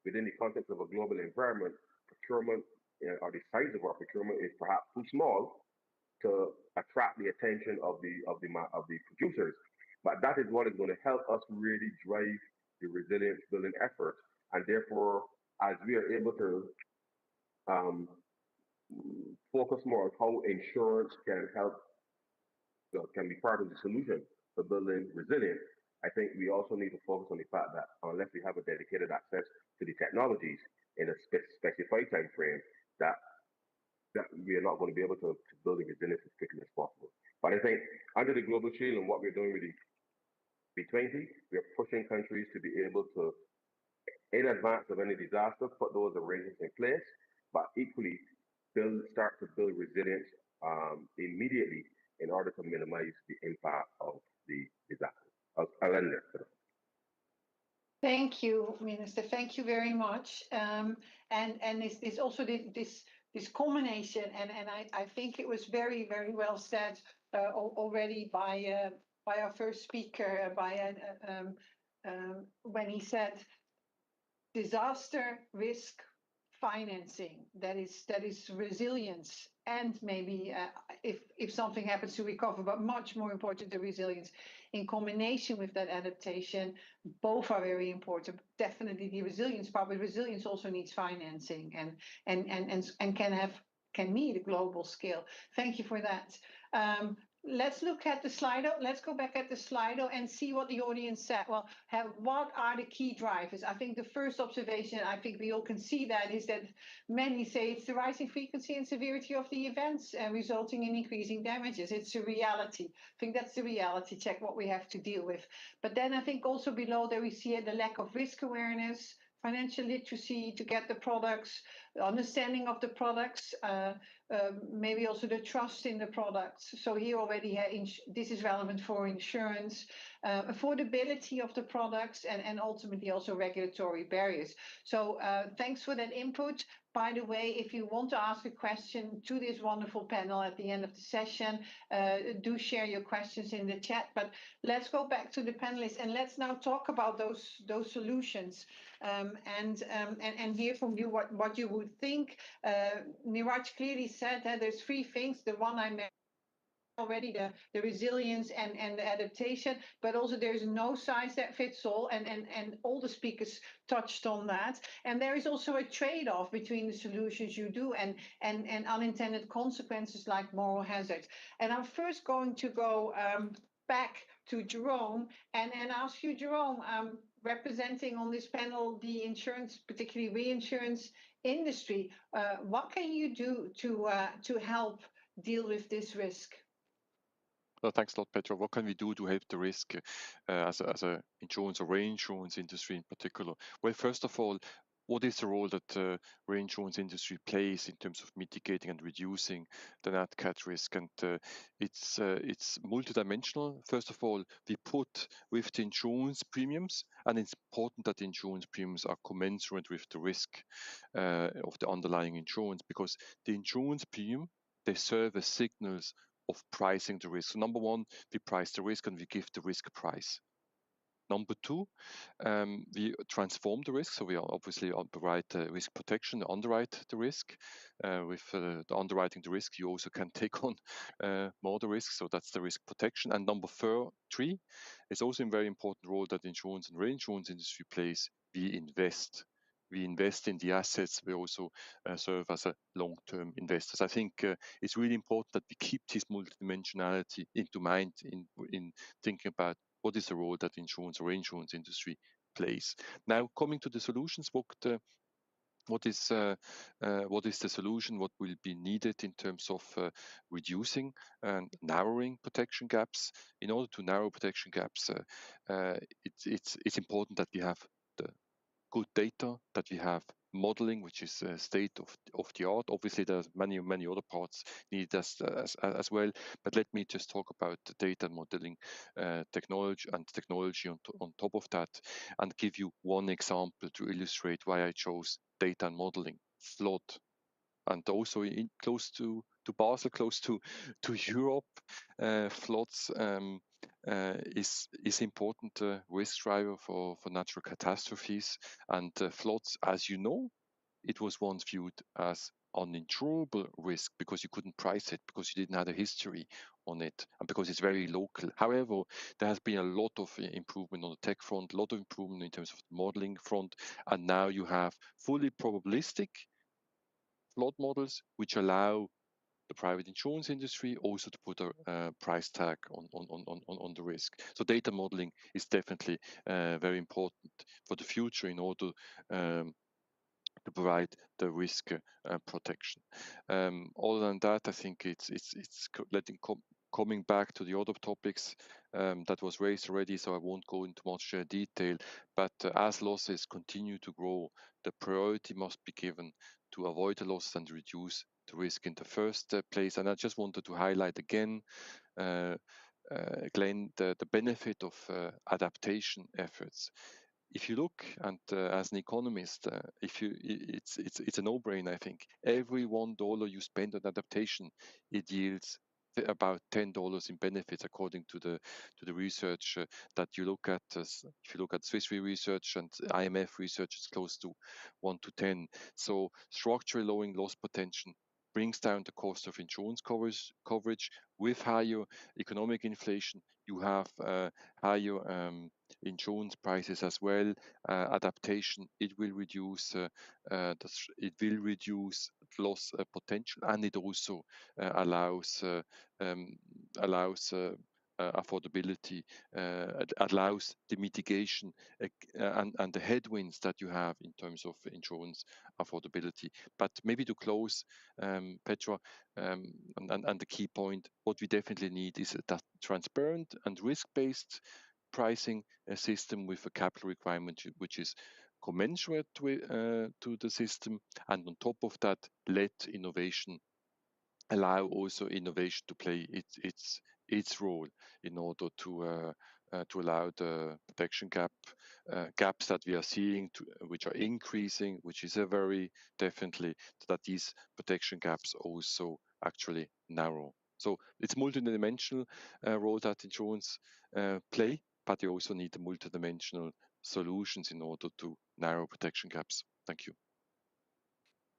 within the context of a global environment, procurement or the size of our procurement is perhaps too small to attract the attention of the producers. But that is what is going to help us really drive the resilience building effort. And therefore, as we are able to focus more on how insurance can help, can be part of the solution for building resilience, I think we also need to focus on the fact that unless we have a dedicated access to the technologies in a specified time frame, that we are not going to be able to build the resilience as quickly as possible. But I think under the Global Shield and what we're doing with the B20, we are pushing countries to be able to, in advance of any disaster, put those arrangements in place, but equally start to build resilience immediately in order to minimize the impact of the disaster. I'll end there. Thank you, Minister. Thank you very much. And it's also this combination, and I think it was very, very well said already by our first speaker, when he said disaster risk financing, that is resilience, and maybe if something happens to recover, but much more important, the resilience in combination with that adaptation. Both are very important. Definitely the resilience part, but resilience also needs financing and can meet a global scale. Thank you for that. Let's look at the Slido. Let's go back at the Slido and see what the audience said. Well, what are the key drivers? I think the first observation, I think we all can see that, is that many say it's the rising frequency and severity of the events resulting in increasing damages. It's a reality. I think that's the reality check, what we have to deal with. But then I think also below there we see the lack of risk awareness, financial literacy to get the products, understanding of the products, maybe also the trust in the products. So here already, this is relevant for insurance, affordability of the products, and ultimately also regulatory barriers. So thanks for that input. By the way, if you want to ask a question to this wonderful panel at the end of the session, do share your questions in the chat. But let's go back to the panelists and let's now talk about those solutions and hear from you what you would think. Niraj clearly said that there's three things. The one I mentioned already, the resilience and the adaptation, but also there's no size that fits all, and all the speakers touched on that. And there is also a trade-off between the solutions you do and unintended consequences like moral hazard. And I'm first going to go back to Jerome and ask you, Jerome, representing on this panel the insurance, particularly reinsurance industry, what can you do to help deal with this risk? Well, thanks a lot, Petra. What can we do to help the risk as a insurance or reinsurance industry in particular? Well, first of all, what is the role that the reinsurance industry plays in terms of mitigating and reducing the nat cat risk? And it's multidimensional. First of all, we put with the insurance premiums, and it's important that the insurance premiums are commensurate with the risk of the underlying insurance, because the insurance premium, they serve as signals of pricing the risk. So number one, we price the risk and we give the risk price. Number two, we transform the risk. So we obviously provide risk protection, underwrite the risk. With the underwriting the risk, you also can take on more the risk. So that's the risk protection. And number three, it's also a very important role that the insurance and reinsurance industry plays. We invest. We invest in the assets. We also serve as a long-term investors. I think it's really important that we keep this multidimensionality into mind in thinking about what is the role that the insurance or reinsurance industry plays. Now, coming to the solutions, what is the solution? What will be needed in terms of reducing and narrowing protection gaps? In order to narrow protection gaps, it's important that we have the good data, that we have modeling, which is state of the art. Obviously, there's many other parts needed as well. But let me just talk about the data modeling technology on top of that, and give you one example to illustrate why I chose data and modeling. Flood, and also close to Basel, close to Europe, floods is important risk driver for natural catastrophes. And floods, as you know, it was once viewed as uninsurable risk because you couldn't price it, because you didn't have a history on it, and because it's very local. However, there has been a lot of improvement on the tech front, a lot of improvement in terms of the modeling front, and now you have fully probabilistic flood models which allow the private insurance industry also to put a price tag on the risk. So data modeling is definitely very important for the future in order to provide the risk protection. Other than that, I think it's coming back to the other topics that was raised already, so I won't go into much detail. But as losses continue to grow, the priority must be given to avoid the loss and reduce the risk in the first place. And I just wanted to highlight again, Glenn, the benefit of adaptation efforts. If you look, and as an economist, it's a no-brainer. I think every $1 you spend on adaptation, it yields about $10 in benefits, according to the research that you look at. If you look at Swiss Re research and IMF research, it's close to 1 to 10. So structurally lowering loss potential brings down the cost of insurance coverage. With higher economic inflation, you have higher insurance prices as well. Adaptation, it will reduce loss potential, and it also allows affordability, allows the mitigation and the headwinds that you have in terms of insurance affordability. But maybe to close, Petra, and the key point, what we definitely need is that transparent and risk-based pricing system with a capital requirement which is commensurate to the system, and on top of that, let innovation allow also innovation to play its role in order to allow the protection gaps that we are seeing, which are increasing, which is a very definitely that these protection gaps also actually narrow. So it's multidimensional role that insurance play, but you also need multidimensional solutions in order to narrow protection gaps. Thank you.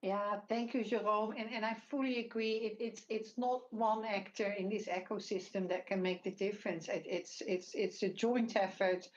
Yeah, thank you, Jerome. And I fully agree. It's not one actor in this ecosystem that can make the difference. It's a joint effort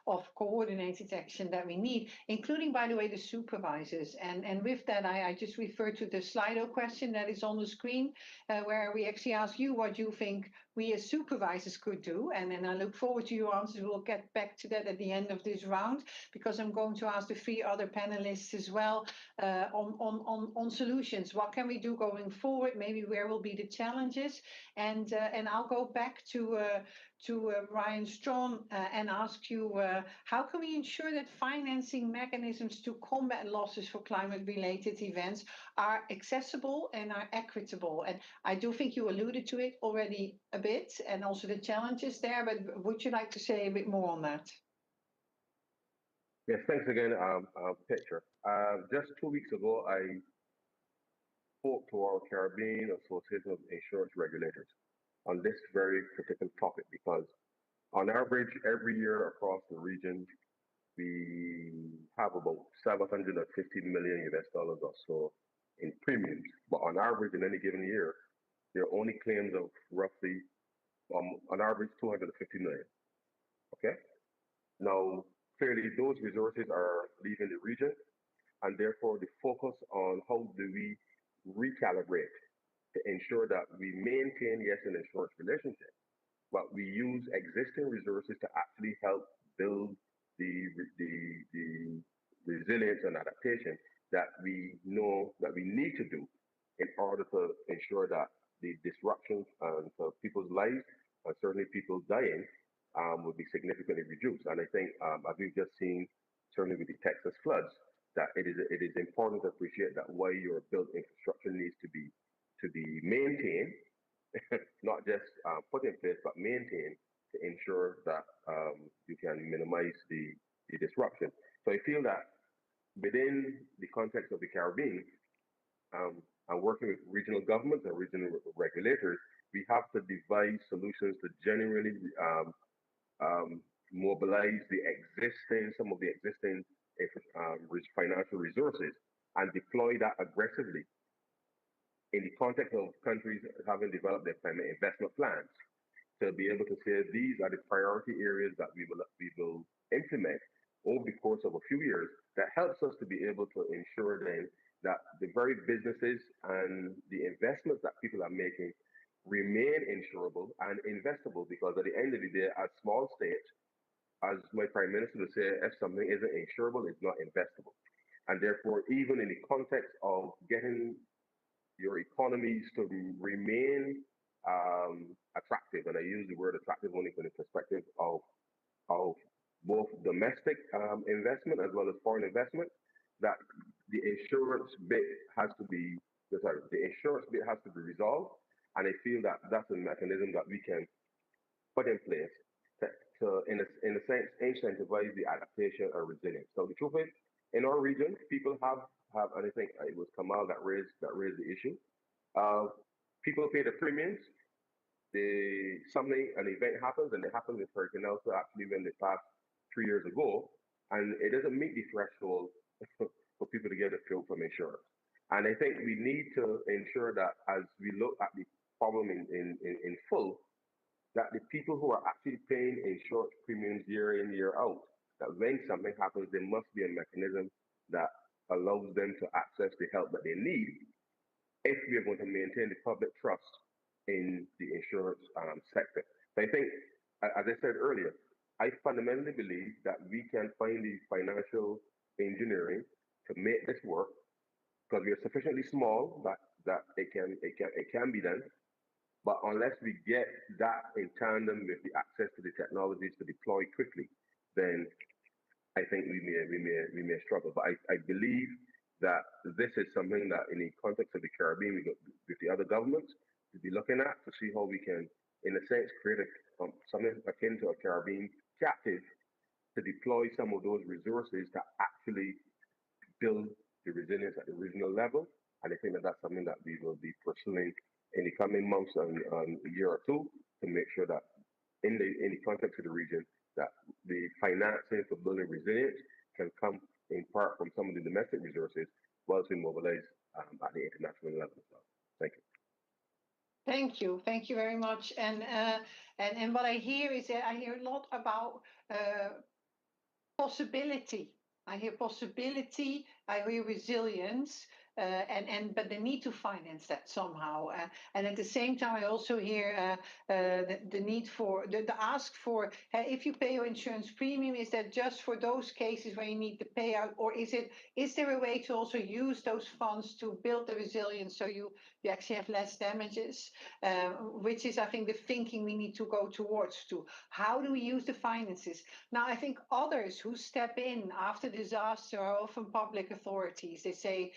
of coordinated action that we need, including, by the way, the supervisors. And with that, I just refer to the Slido question that is on the screen, where we actually ask you what you think we as supervisors could do. And then I look forward to your answers. We'll get back to that at the end of this round, because I'm going to ask the 3 other panelists as well on solutions. What can we do going forward? Maybe where will be the challenges? And I'll go back to Ryan Strong and ask you, how can we ensure that financing mechanisms to combat losses for climate-related events are accessible and are equitable? And I do think you alluded to it already a bit, and also the challenges there, but would you like to say a bit more on that? Yes, thanks again, Petra. Just 2 weeks ago, I spoke to our Caribbean Association of Insurance Regulators on this very particular topic, because on average, every year across the region, we have about 750 million US dollars or so in premiums. But on average, in any given year, there are only claims of roughly, on average, 250 million. Okay? Now, clearly, those resources are leaving the region, and therefore the focus on how do we recalibrate to ensure that we maintain, yes, an insurance relationship, but we use existing resources to actually help build the resilience and adaptation that we know that we need to do in order to ensure that the disruptions to people's lives and certainly people dying would be significantly reduced. And I think, as we've just seen, certainly with the Texas floods, that it is important to appreciate that while your built infrastructure needs to be maintained, not just put in place, but maintained to ensure that you can minimize the disruption. So I feel that within the context of the Caribbean, and working with regional governments and regional regulators, we have to devise solutions to genuinely mobilize some of the existing financial resources and deploy that aggressively in the context of countries having developed their climate investment plans, to be able to say these are the priority areas that we will implement over the course of a few years, that helps us to be able to ensure then that the very businesses and the investments that people are making remain insurable and investable, because at the end of the day, as small states, as my Prime Minister would say, if something isn't insurable, it's not investable. And therefore, even in the context of getting your economies to remain attractive, and I use the word attractive only from the perspective of both domestic investment as well as foreign investment, that the insurance bit has to be resolved. And I feel that that's a mechanism that we can put in place to in a sense, incentivize the adaptation and resilience. So the truth is, in our region, people have, and I think it was Kamal that raised the issue. People pay the premiums. An event happens, and it happened with Hurricane Elsa actually when they passed 3 years ago, and it doesn't meet the threshold for people to get a field from insurance. And I think we need to ensure that as we look at the problem in full, that the people who are actually paying insurance premiums year in, year out, that when something happens, there must be a mechanism that allows them to access the help that they need if we are going to maintain the public trust in the insurance sector. So I think, as I said earlier, I fundamentally believe that we can find the financial engineering to make this work, because we are sufficiently small that it can be done. But unless we get that in tandem with the access to the technologies to deploy quickly, then I think we may struggle. But I believe that this is something that, in the context of the Caribbean, we got with the other governments to be looking at to see how we can, in a sense, create something akin to a Caribbean captive to deploy some of those resources to actually build the resilience at the regional level. And I think that that's something that we will be pursuing in the coming months and a year or two to make sure that in the context of the region, that the financing for building resilience can come in part from some of the domestic resources, whilst we mobilize at the international level as well. Thank you. Thank you very much. And what I hear is that I hear a lot about possibility. I hear possibility. I hear resilience. But the need to finance that somehow, and at the same time, I also hear the need for the ask for if you pay your insurance premium, is that just for those cases where you need the payout, or is there a way to also use those funds to build the resilience so you actually have less damages, which is, I think, the thinking we need to go towards. To how do we use the finances? Now, I think others who step in after disaster are often public authorities. They say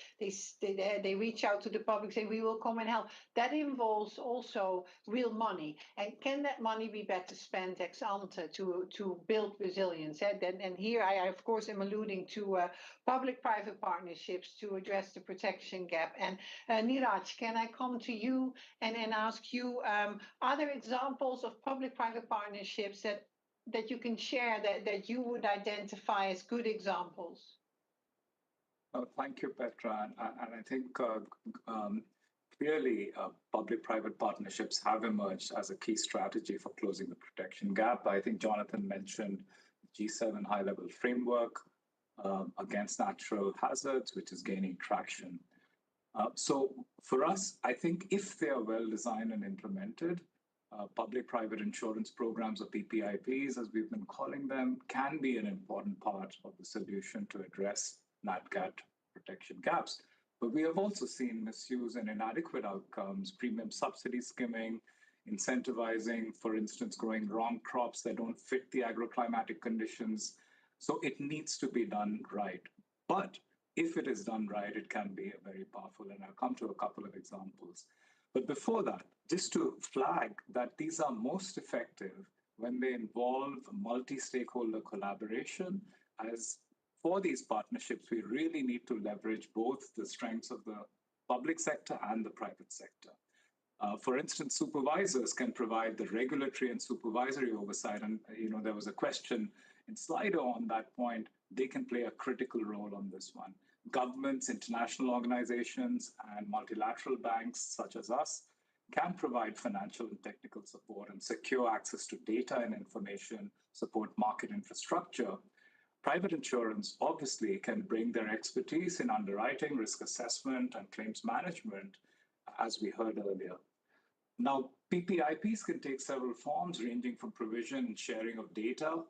they reach out to the public, say we will come and help. That involves also real money, and can that money be better spent ex ante to build resilience? And here I of course am alluding to public-private partnerships to address the protection gap. And Niraj, can I come to you and ask you, are there examples of public-private partnerships that you can share that you would identify as good examples? Thank you, Petra. And I think clearly public-private partnerships have emerged as a key strategy for closing the protection gap. I think Jonathan mentioned the G7 high-level framework against natural hazards, which is gaining traction. So for us, I think if they are well designed and implemented, public-private insurance programs, or PPIPs, as we've been calling them, can be an important part of the solution to address NatCat protection gaps. But we have also seen misuse and inadequate outcomes, premium subsidy skimming, incentivizing, for instance, growing wrong crops that don't fit the agroclimatic conditions. So it needs to be done right. But if it is done right, it can be very powerful. And I'll come to a couple of examples. But before that, just to flag that these are most effective when they involve multi-stakeholder collaboration. As for these partnerships, we really need to leverage both the strengths of the public sector and the private sector. For instance, supervisors can provide the regulatory and supervisory oversight. And there was a question in Slido on that point. They can play a critical role on this one. Governments, international organizations, and multilateral banks such as us can provide financial and technical support and secure access to data and information, support market infrastructure. Private insurance obviously can bring their expertise in underwriting, risk assessment, and claims management, as we heard earlier. Now, PPIPs can take several forms, ranging from provision and sharing of data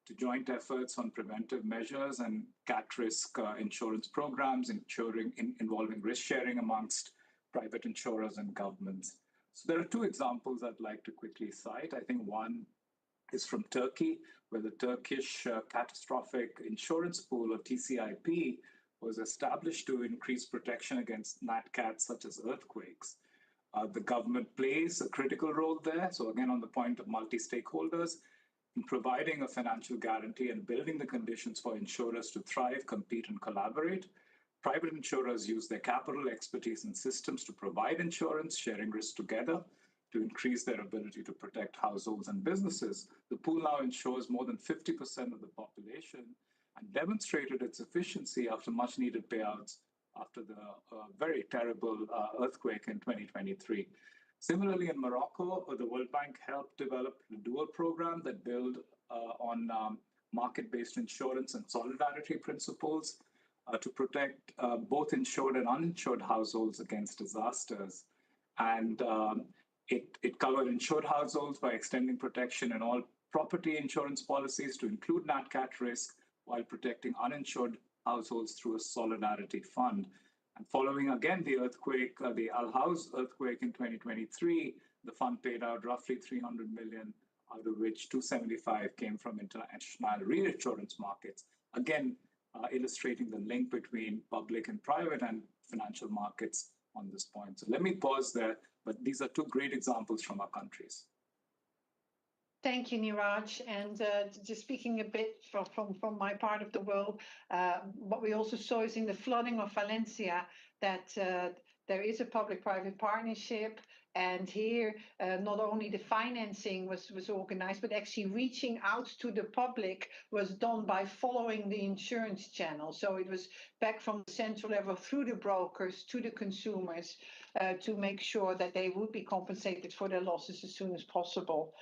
to joint efforts on preventive measures and cat risk insurance programs, involving risk sharing amongst private insurers and governments. So there are two examples I'd like to quickly cite. I think one is from Turkey, where the Turkish Catastrophic Insurance Pool, or TCIP, was established to increase protection against NatCats such as earthquakes. The government plays a critical role there. So again, on the point of multi-stakeholders, in providing a financial guarantee and building the conditions for insurers to thrive, compete, and collaborate. Private insurers use their capital, expertise, and systems to provide insurance, sharing risk together to increase their ability to protect households and businesses. The pool now insures more than 50% of the population and demonstrated its efficiency after much needed payouts after the very terrible earthquake in 2023. Similarly, in Morocco, the World Bank helped develop a dual program that built on market-based insurance and solidarity principles to protect both insured and uninsured households against disasters. And it covered insured households by extending protection in all property insurance policies to include NatCat risk, while protecting uninsured households through a solidarity fund. And following again the earthquake, the Al Haus earthquake in 2023, the fund paid out roughly $300 million out of which 275 came from international reinsurance markets. Again, illustrating the link between public and private and financial markets on this point. So let me pause there, but these are two great examples from our countries. Thank you, Niraj. And just speaking a bit from my part of the world, what we also saw is in the flooding of Valencia that there is a public-private partnership. And here, not only the financing was organized, but actually reaching out to the public was done by following the insurance channel. So it was back from the central level through the brokers to the consumers to make sure that they would be compensated for their losses as soon as possible.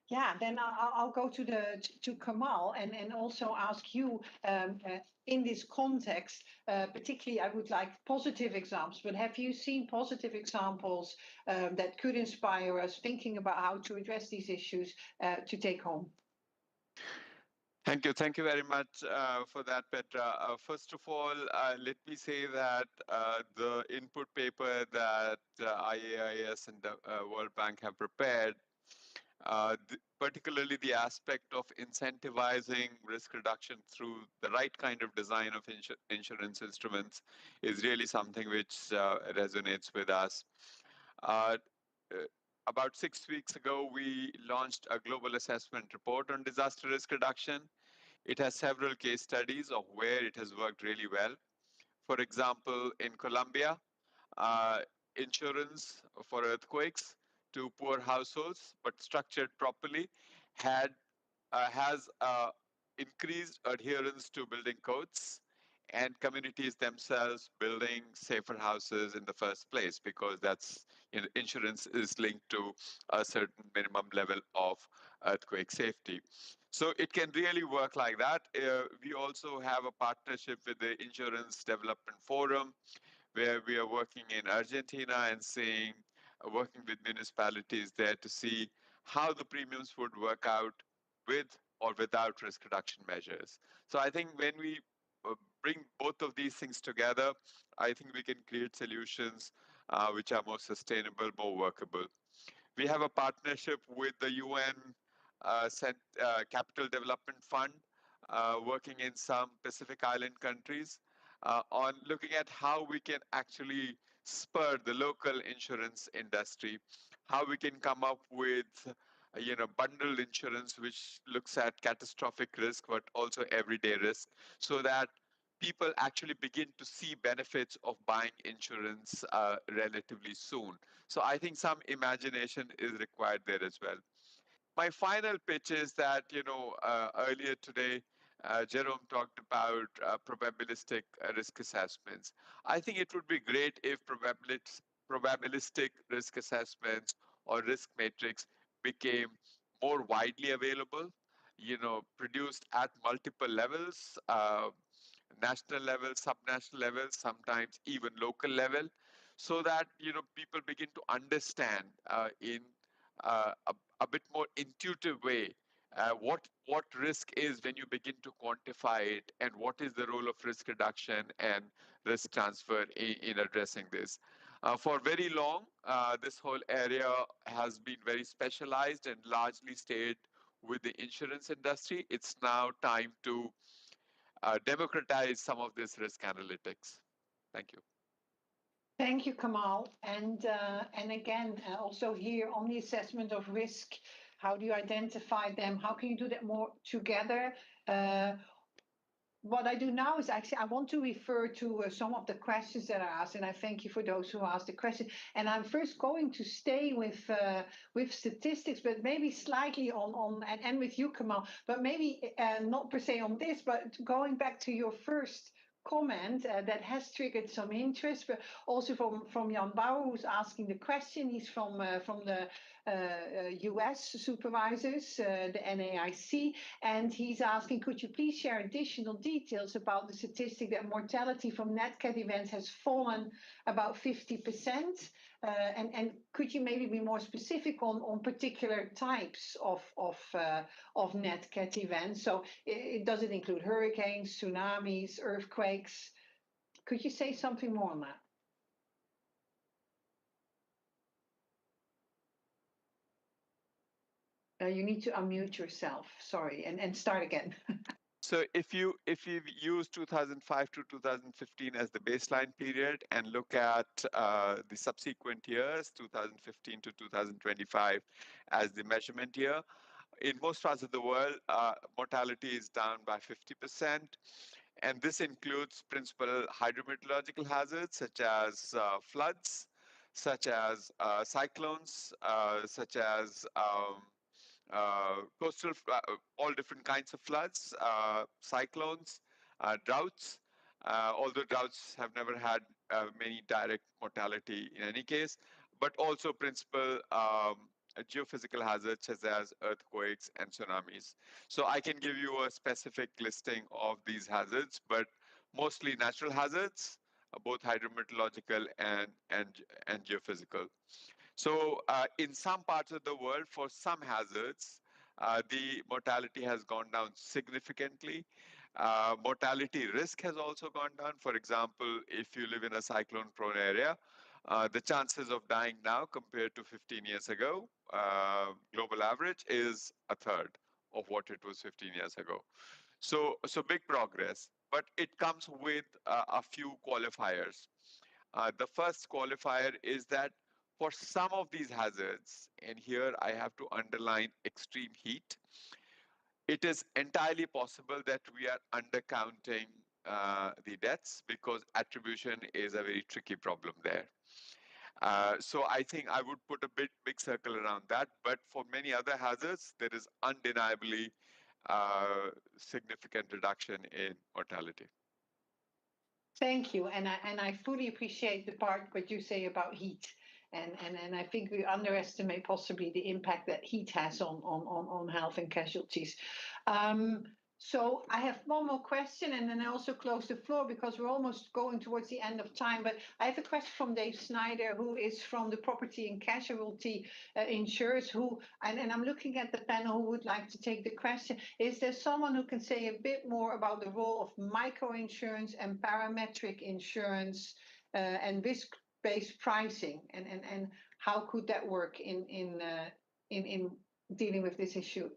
Yeah, then I'll go to Kamal and also ask you in this context, particularly I would like positive examples, but have you seen positive examples that could inspire us thinking about how to address these issues to take home? Thank you. Thank you very much for that, Petra. First of all, let me say that the input paper that IAIS and the World Bank have prepared, particularly the aspect of incentivizing risk reduction through the right kind of design of insurance instruments, is really something which resonates with us. About 6 weeks ago, we launched a global assessment report on disaster risk reduction. It has several case studies of where it has worked really well. For example, in Colombia, insurance for earthquakes to poor households, but structured properly, has increased adherence to building codes and communities themselves building safer houses in the first place, because that's, insurance is linked to a certain minimum level of earthquake safety. So it can really work like that. We also have a partnership with the Insurance Development Forum, where we are working in Argentina and working with municipalities there to see how the premiums would work out with or without risk reduction measures. So I think when we bring both of these things together, I think we can create solutions which are more sustainable, more workable. We have a partnership with the UN Capital Development Fund, working in some Pacific Island countries on looking at how we can actually spur the local insurance industry, how we can come up with bundled insurance which looks at catastrophic risk but also everyday risk, so that people actually begin to see benefits of buying insurance relatively soon. So I think some imagination is required there as well. My final pitch is that, earlier today, Jerome talked about probabilistic risk assessments. I think it would be great if probabilistic risk assessments or risk matrix became more widely available, produced at multiple levels, national level, subnational level, sometimes even local level, so that people begin to understand in a bit more intuitive way what risk is when you begin to quantify it, and what is the role of risk reduction and risk transfer in addressing this. For very long, this whole area has been very specialized and largely stayed with the insurance industry. It's now time to democratize some of this risk analytics. Thank you. Thank you, Kamal. And again, also here on the assessment of risk, how do you identify them? How can you do that more together? What I do now is actually I want to refer to some of the questions that are asked, and I thank you for those who asked the question. And I'm first going to stay with statistics, but maybe slightly on and with you, Kamal, but maybe not per se on this, but going back to your first comment that has triggered some interest, but also from Jan Bauer, who's asking the question. He's from the US supervisors, the NAIC, and he's asking, could you please share additional details about the statistic that mortality from NatCat events has fallen about 50%? And could you maybe be more specific on particular types of NatCat events? So does it include hurricanes, tsunamis, earthquakes? Could you say something more on that? You need to unmute yourself. Sorry, and start again. So if you use 2005 to 2015 as the baseline period and look at the subsequent years, 2015 to 2025 as the measurement year, in most parts of the world, mortality is down by 50%. And this includes principal hydrometeorological hazards such as floods, such as cyclones, such as coastal, all different kinds of floods, cyclones, droughts, although droughts have never had many direct mortality in any case, but also principal geophysical hazards such as earthquakes and tsunamis. So I can give you a specific listing of these hazards, but mostly natural hazards, both hydrometeorological and geophysical. So in some parts of the world, for some hazards, the mortality has gone down significantly. Mortality risk has also gone down. For example, if you live in a cyclone-prone area, the chances of dying now compared to 15 years ago, global average, is a third of what it was 15 years ago. So big progress, but it comes with a few qualifiers. The first qualifier is that for some of these hazards, and here I have to underline extreme heat, it is entirely possible that we are undercounting the deaths because attribution is a very tricky problem there. So I think I would put a big circle around that. But for many other hazards, there is undeniably significant reduction in mortality. Thank you, and I fully appreciate the part what you say about heat, and I think we underestimate possibly the impact that heat has on health and casualties. So I have one more question, and then I also close the floor because we're almost going towards the end of time. But I have a question from Dave Snyder, who is from the Property and Casualty Insurers, and I'm looking at the panel who would like to take the question. Is there someone who can say a bit more about the role of microinsurance and parametric insurance and risk-based pricing, and how could that work in dealing with this issue?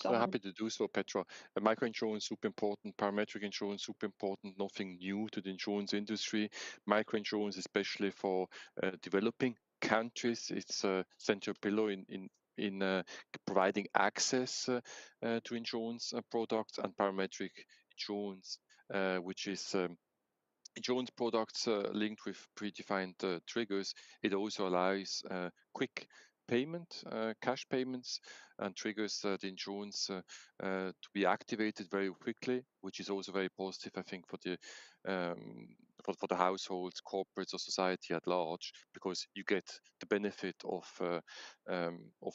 I'm happy to do so, Petra. Microinsurance, super important. Parametric insurance, super important. Nothing new to the insurance industry. Microinsurance, especially for developing countries, it's a central pillar in providing access to insurance products, and parametric insurance, which is insurance products linked with predefined triggers. It also allows quick payment, cash payments, and triggers the insurance to be activated very quickly, which is also very positive, I think, for the households, corporates, or society at large, because you get the benefit of the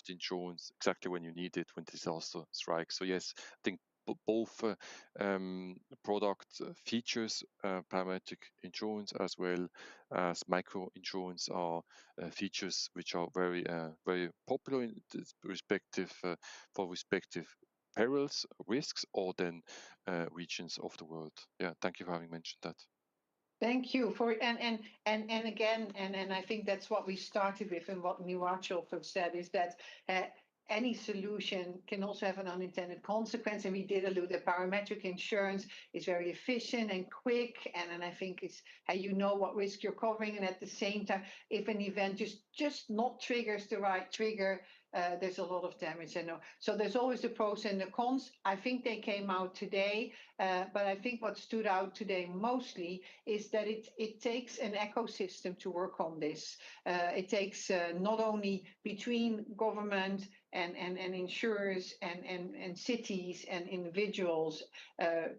insurance exactly when you need it, when disaster strikes. So yes, I think both product features, parametric insurance as well as micro insurance, are features which are very popular in respective for respective perils, risks, or then regions of the world. Yeah, thank you for having mentioned that. Thank you for and again, and I think that's what we started with, and what Neeraj also said is that any solution can also have an unintended consequence, and we did allude that parametric insurance is very efficient and quick, and I think it's how you know what risk you're covering, and at the same time, if an event just not triggers the right trigger, there's a lot of damage. I know. So there's always the pros and the cons. I think they came out today, but I think what stood out today mostly is that it takes an ecosystem to work on this. It takes not only between government and insurers and cities and individuals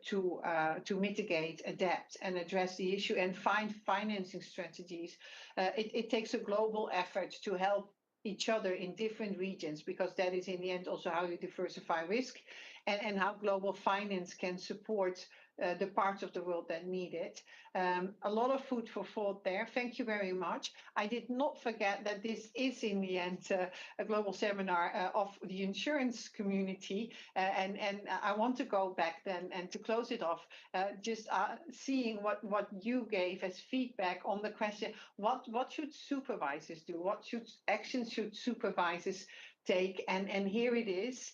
to mitigate, adapt, and address the issue and find financing strategies. It takes a global effort to help each other in different regions, because that is in the end also how you diversify risk, and how global finance can support the parts of the world that need it. A lot of food for thought there. Thank you very much. I did not forget that this is in the end a global seminar of the insurance community, and I want to go back then and to close it off, just seeing what you gave as feedback on the question, what should supervisors do? What actions should supervisors take? And here it is.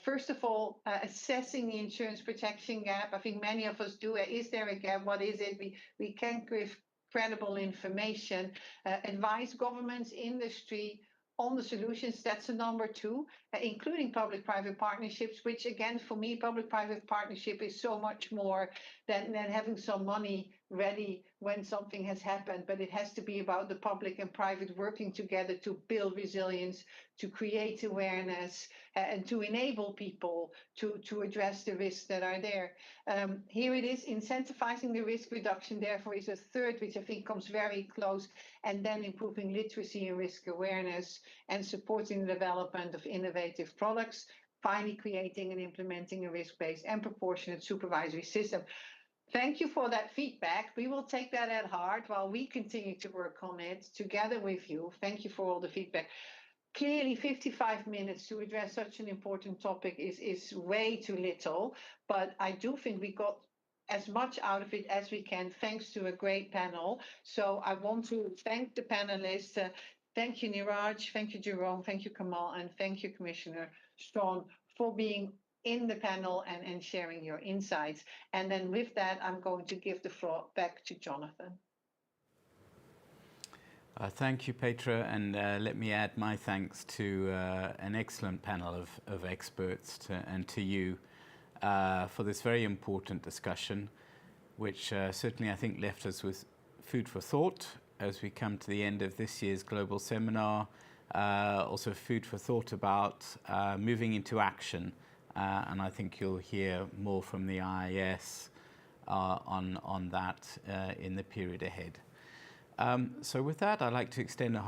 First of all, assessing the insurance protection gap. I think many of us do. Is there a gap? What is it? We can give credible information. Advise governments, industry on the solutions. That's a number two, including public-private partnerships, which again, for me, public-private partnership is so much more than having some money ready when something has happened, but it has to be about the public and private working together to build resilience, to create awareness, and to enable people to address the risks that are there. Here it is, incentivizing the risk reduction, therefore, is a third, which I think comes very close, and then improving literacy and risk awareness and supporting the development of innovative products, finally creating and implementing a risk-based and proportionate supervisory system. Thank you for that feedback. We will take that at heart while we continue to work on it together with you. Thank you for all the feedback. Clearly, 55 minutes to address such an important topic is way too little, but I do think we got as much out of it as we can, thanks to a great panel. So I want to thank the panelists. Thank you, Niraj. Thank you, Jerome. Thank you, Kamal. And thank you, Commissioner Strawn, for being in the panel and sharing your insights. And then with that, I'm going to give the floor back to Jonathan. Thank you, Petra, and let me add my thanks to an excellent panel of experts and to you for this very important discussion, which certainly I think left us with food for thought as we come to the end of this year's global seminar. Also food for thought about moving into action, and I think you'll hear more from the IAIS on that in the period ahead. So with that, I'd like to extend a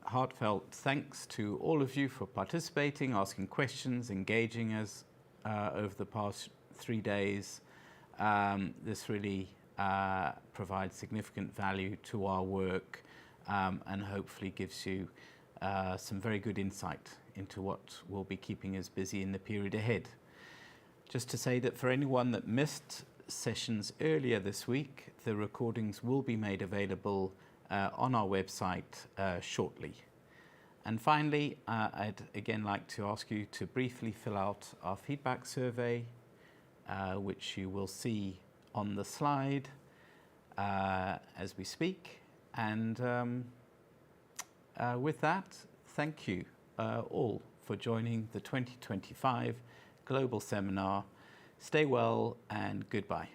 heartfelt thanks to all of you for participating, asking questions, engaging us over the past 3 days. This really provides significant value to our work and hopefully gives you some very good insight into what will be keeping us busy in the period ahead. Just to say that for anyone that missed sessions earlier this week, the recordings will be made available on our website shortly. And finally, I'd again like to ask you to briefly fill out our feedback survey, which you will see on the slide as we speak. And with that, thank you all for joining the 2025 Global Seminar. Stay well and goodbye.